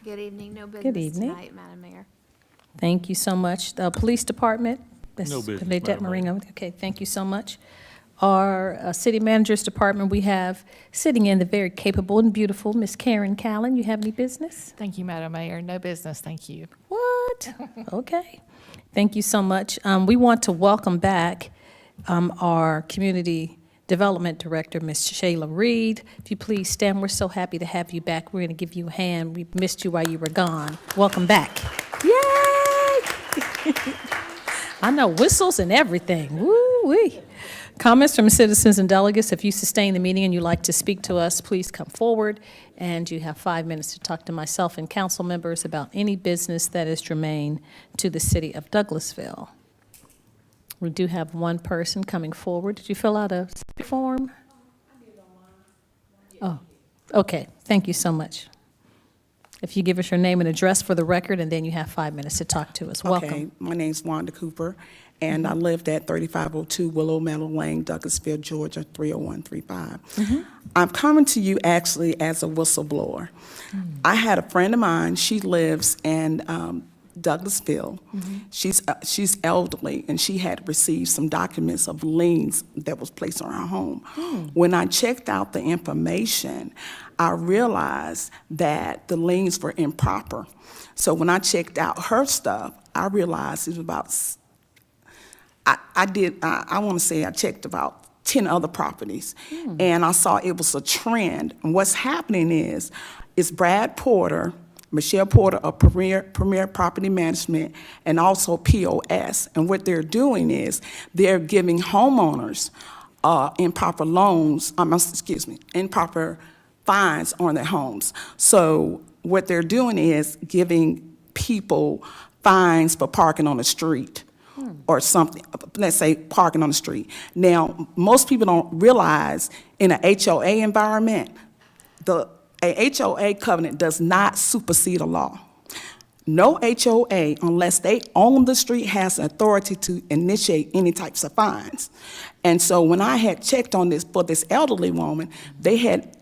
S13: Good evening, no
S1: Good
S13: business
S1: evening.
S13: tonight, Madam Mayor.
S1: Thank you so much. The Police Department.
S2: No business,
S1: Bernadette
S2: Madam Mayor.
S1: Maringo. Okay, thank you so much. Our City Manager's Department, we have sitting in the very capable and beautiful Ms. Karen Callen. You have any business?
S3: Thank you, Madam Mayor. No business, thank you.
S1: What? Okay. Thank you so much. We want to welcome back our Community Development Director, Ms. Shayla Reed. If you please stand, we're so happy to have you back. We're going to give you a hand. We missed you while you were gone. Welcome back. Yay! I know, whistles and everything. Woo-wee. Comments from citizens and delegates. If you sustain the meeting and you'd like to speak to us, please come forward. And you have 5 minutes to talk to myself and council members about any business that is germane to the city of Douglasville. We do have one person coming forward. Did you fill out a form? Oh, okay. Thank you so much. If you give us your name and address for the record, and then you have 5 minutes to talk to us. Welcome.
S22: Okay, my name's Wanda Cooper, and I lived at 3502 Willow Meadow Lane, Douglasville, Georgia, 30135. I'm coming to you actually as a whistleblower. I had a friend of mine, she lives in Douglasville. She's elderly, and she had received some documents of liens that was placed on her home. When I checked out the information, I realized that the liens were improper. So when I checked out her stuff, I realized it was about, I want to say I checked about 10 other properties, and I saw it was a trend. And what's happening is Brad Porter, Michelle Porter of Premier Property Management, and also POS. And what they're doing is they're giving homeowners improper loans, improper fines on their homes. So what they're doing is giving people fines for parking on the street or something, let's say parking on the street. Now, most people don't realize in an HOA environment, a HOA covenant does not supersede a law. No HOA, unless they own the street, has authority to initiate any types of fines. And so when I had checked on this for this elderly woman, they had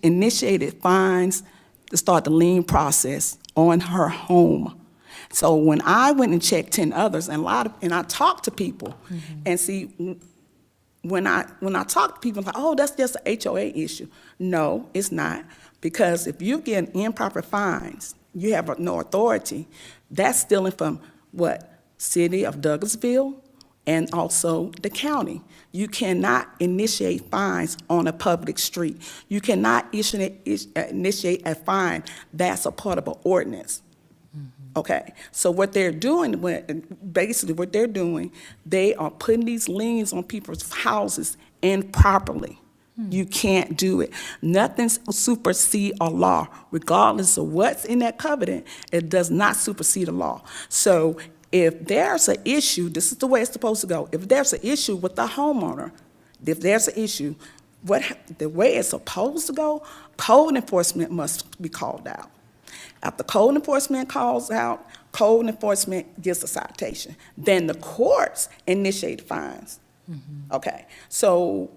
S22: initiated fines to start the lien process on her home. So when I went and checked 10 others, and I talked to people, and see, when I talk to people, I'm like, oh, that's just an HOA issue. No, it's not. Because if you get improper fines, you have no authority. That's stealing from what? City of Douglasville and also the county. You cannot initiate fines on a public street. You cannot initiate a fine that's a part of an ordinance. Okay, so what they're doing, basically what they're doing, they are putting these liens on people's houses improperly. You can't do it. Nothing supersedes a law. Regardless of what's in that covenant, it does not supersede a law. So if there's an issue, this is the way it's supposed to go. If there's an issue with the homeowner, if there's an issue, the way it's supposed to go, code enforcement must be called out. After code enforcement calls out, code enforcement gives a citation. Then the courts initiate fines. Okay, so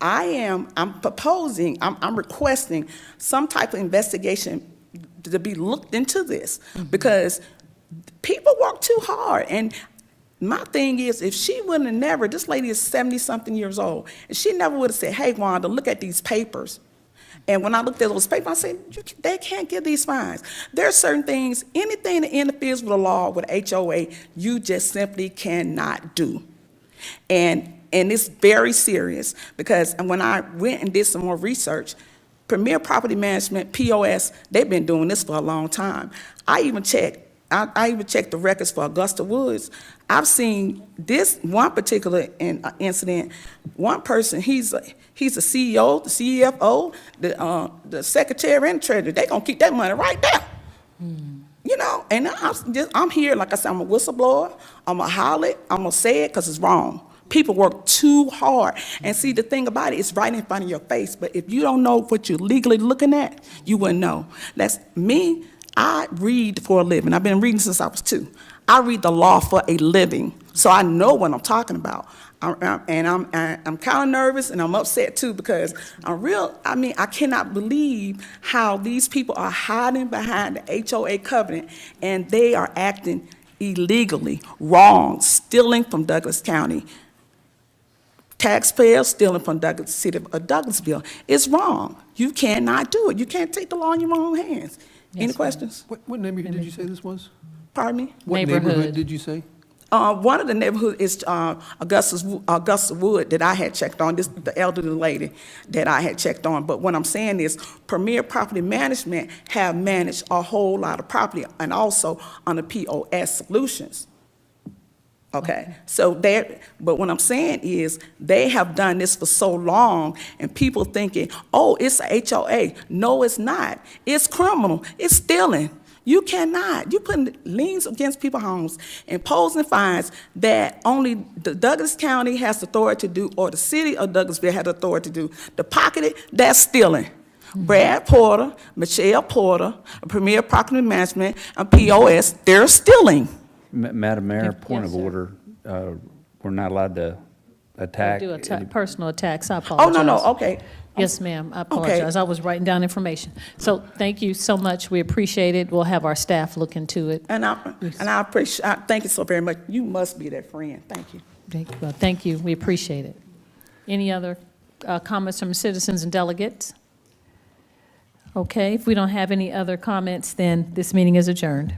S22: I'm requesting some type of investigation to be looked into this, because people work too hard. And my thing is, if she would have never, this lady is 70-something years old, and she never would have said, hey, Wanda, look at these papers. And when I looked at those papers, I said, they can't give these fines. There are certain things, anything that interferes with the law, with HOA, you just simply cannot do. And And it's very serious, because when I went and did some more research, Premier Property Management, POS, they've been doing this for a long time. I even checked the records for Augusta Woods. I've seen this one particular incident. One person, he's a CEO, the CFO, the secretary and treasurer. They gonna keep that money right there. You know, and I'm here, like I said, I'm a whistleblower. I'm a holler. I'm gonna say it because it's wrong. People work too hard. And see, the thing about it, it's right in front of your face. But if you don't know what you're legally looking at, you wouldn't know. That's me. I read for a living. I've been reading since I was 2. I read the law for a living, so I know what I'm talking about. I'm kind of nervous and I'm upset too, because I cannot believe how these people are hiding behind the HOA covenant and they are acting illegally, wrong, stealing from Douglas County. Taxpayers stealing from the city of Douglasville. It's wrong. You cannot do it. You can't take the law in your own hands. Any questions?
S7: What neighborhood did you say this was?
S22: Pardon me?
S7: What neighborhood did you say?
S22: One of the neighborhoods is Augusta Wood that I had checked on. This is the elderly lady that I had checked on. But what I'm saying is Premier Property Management have managed a whole lot of property, and also on the POS Solutions. Okay, but what I'm saying is they have done this for so long, and people thinking, oh, it's a HOA. No, it's not. It's criminal. It's stealing. You cannot. You putting liens against people's homes, imposing fines that only the Douglas County has authority to do, or the city of Douglasville has authority to do. To pocket it, that's stealing. Brad Porter, Michelle Porter, Premier Property Management, and POS, they're stealing.
S8: Madam Mayor, point of order, we're not allowed to attack.
S1: Do personal attacks, I apologize.
S22: Oh, no, okay.
S1: Yes, ma'am, I apologize. I was writing down information. So thank you so much. We appreciate it. We'll have our staff look into it.
S22: And I appreciate, thank you so very much. You must be that friend. Thank you.
S1: Thank you. We appreciate it. Any other comments from citizens and delegates? Okay, if we don't have any other comments, then this meeting is adjourned.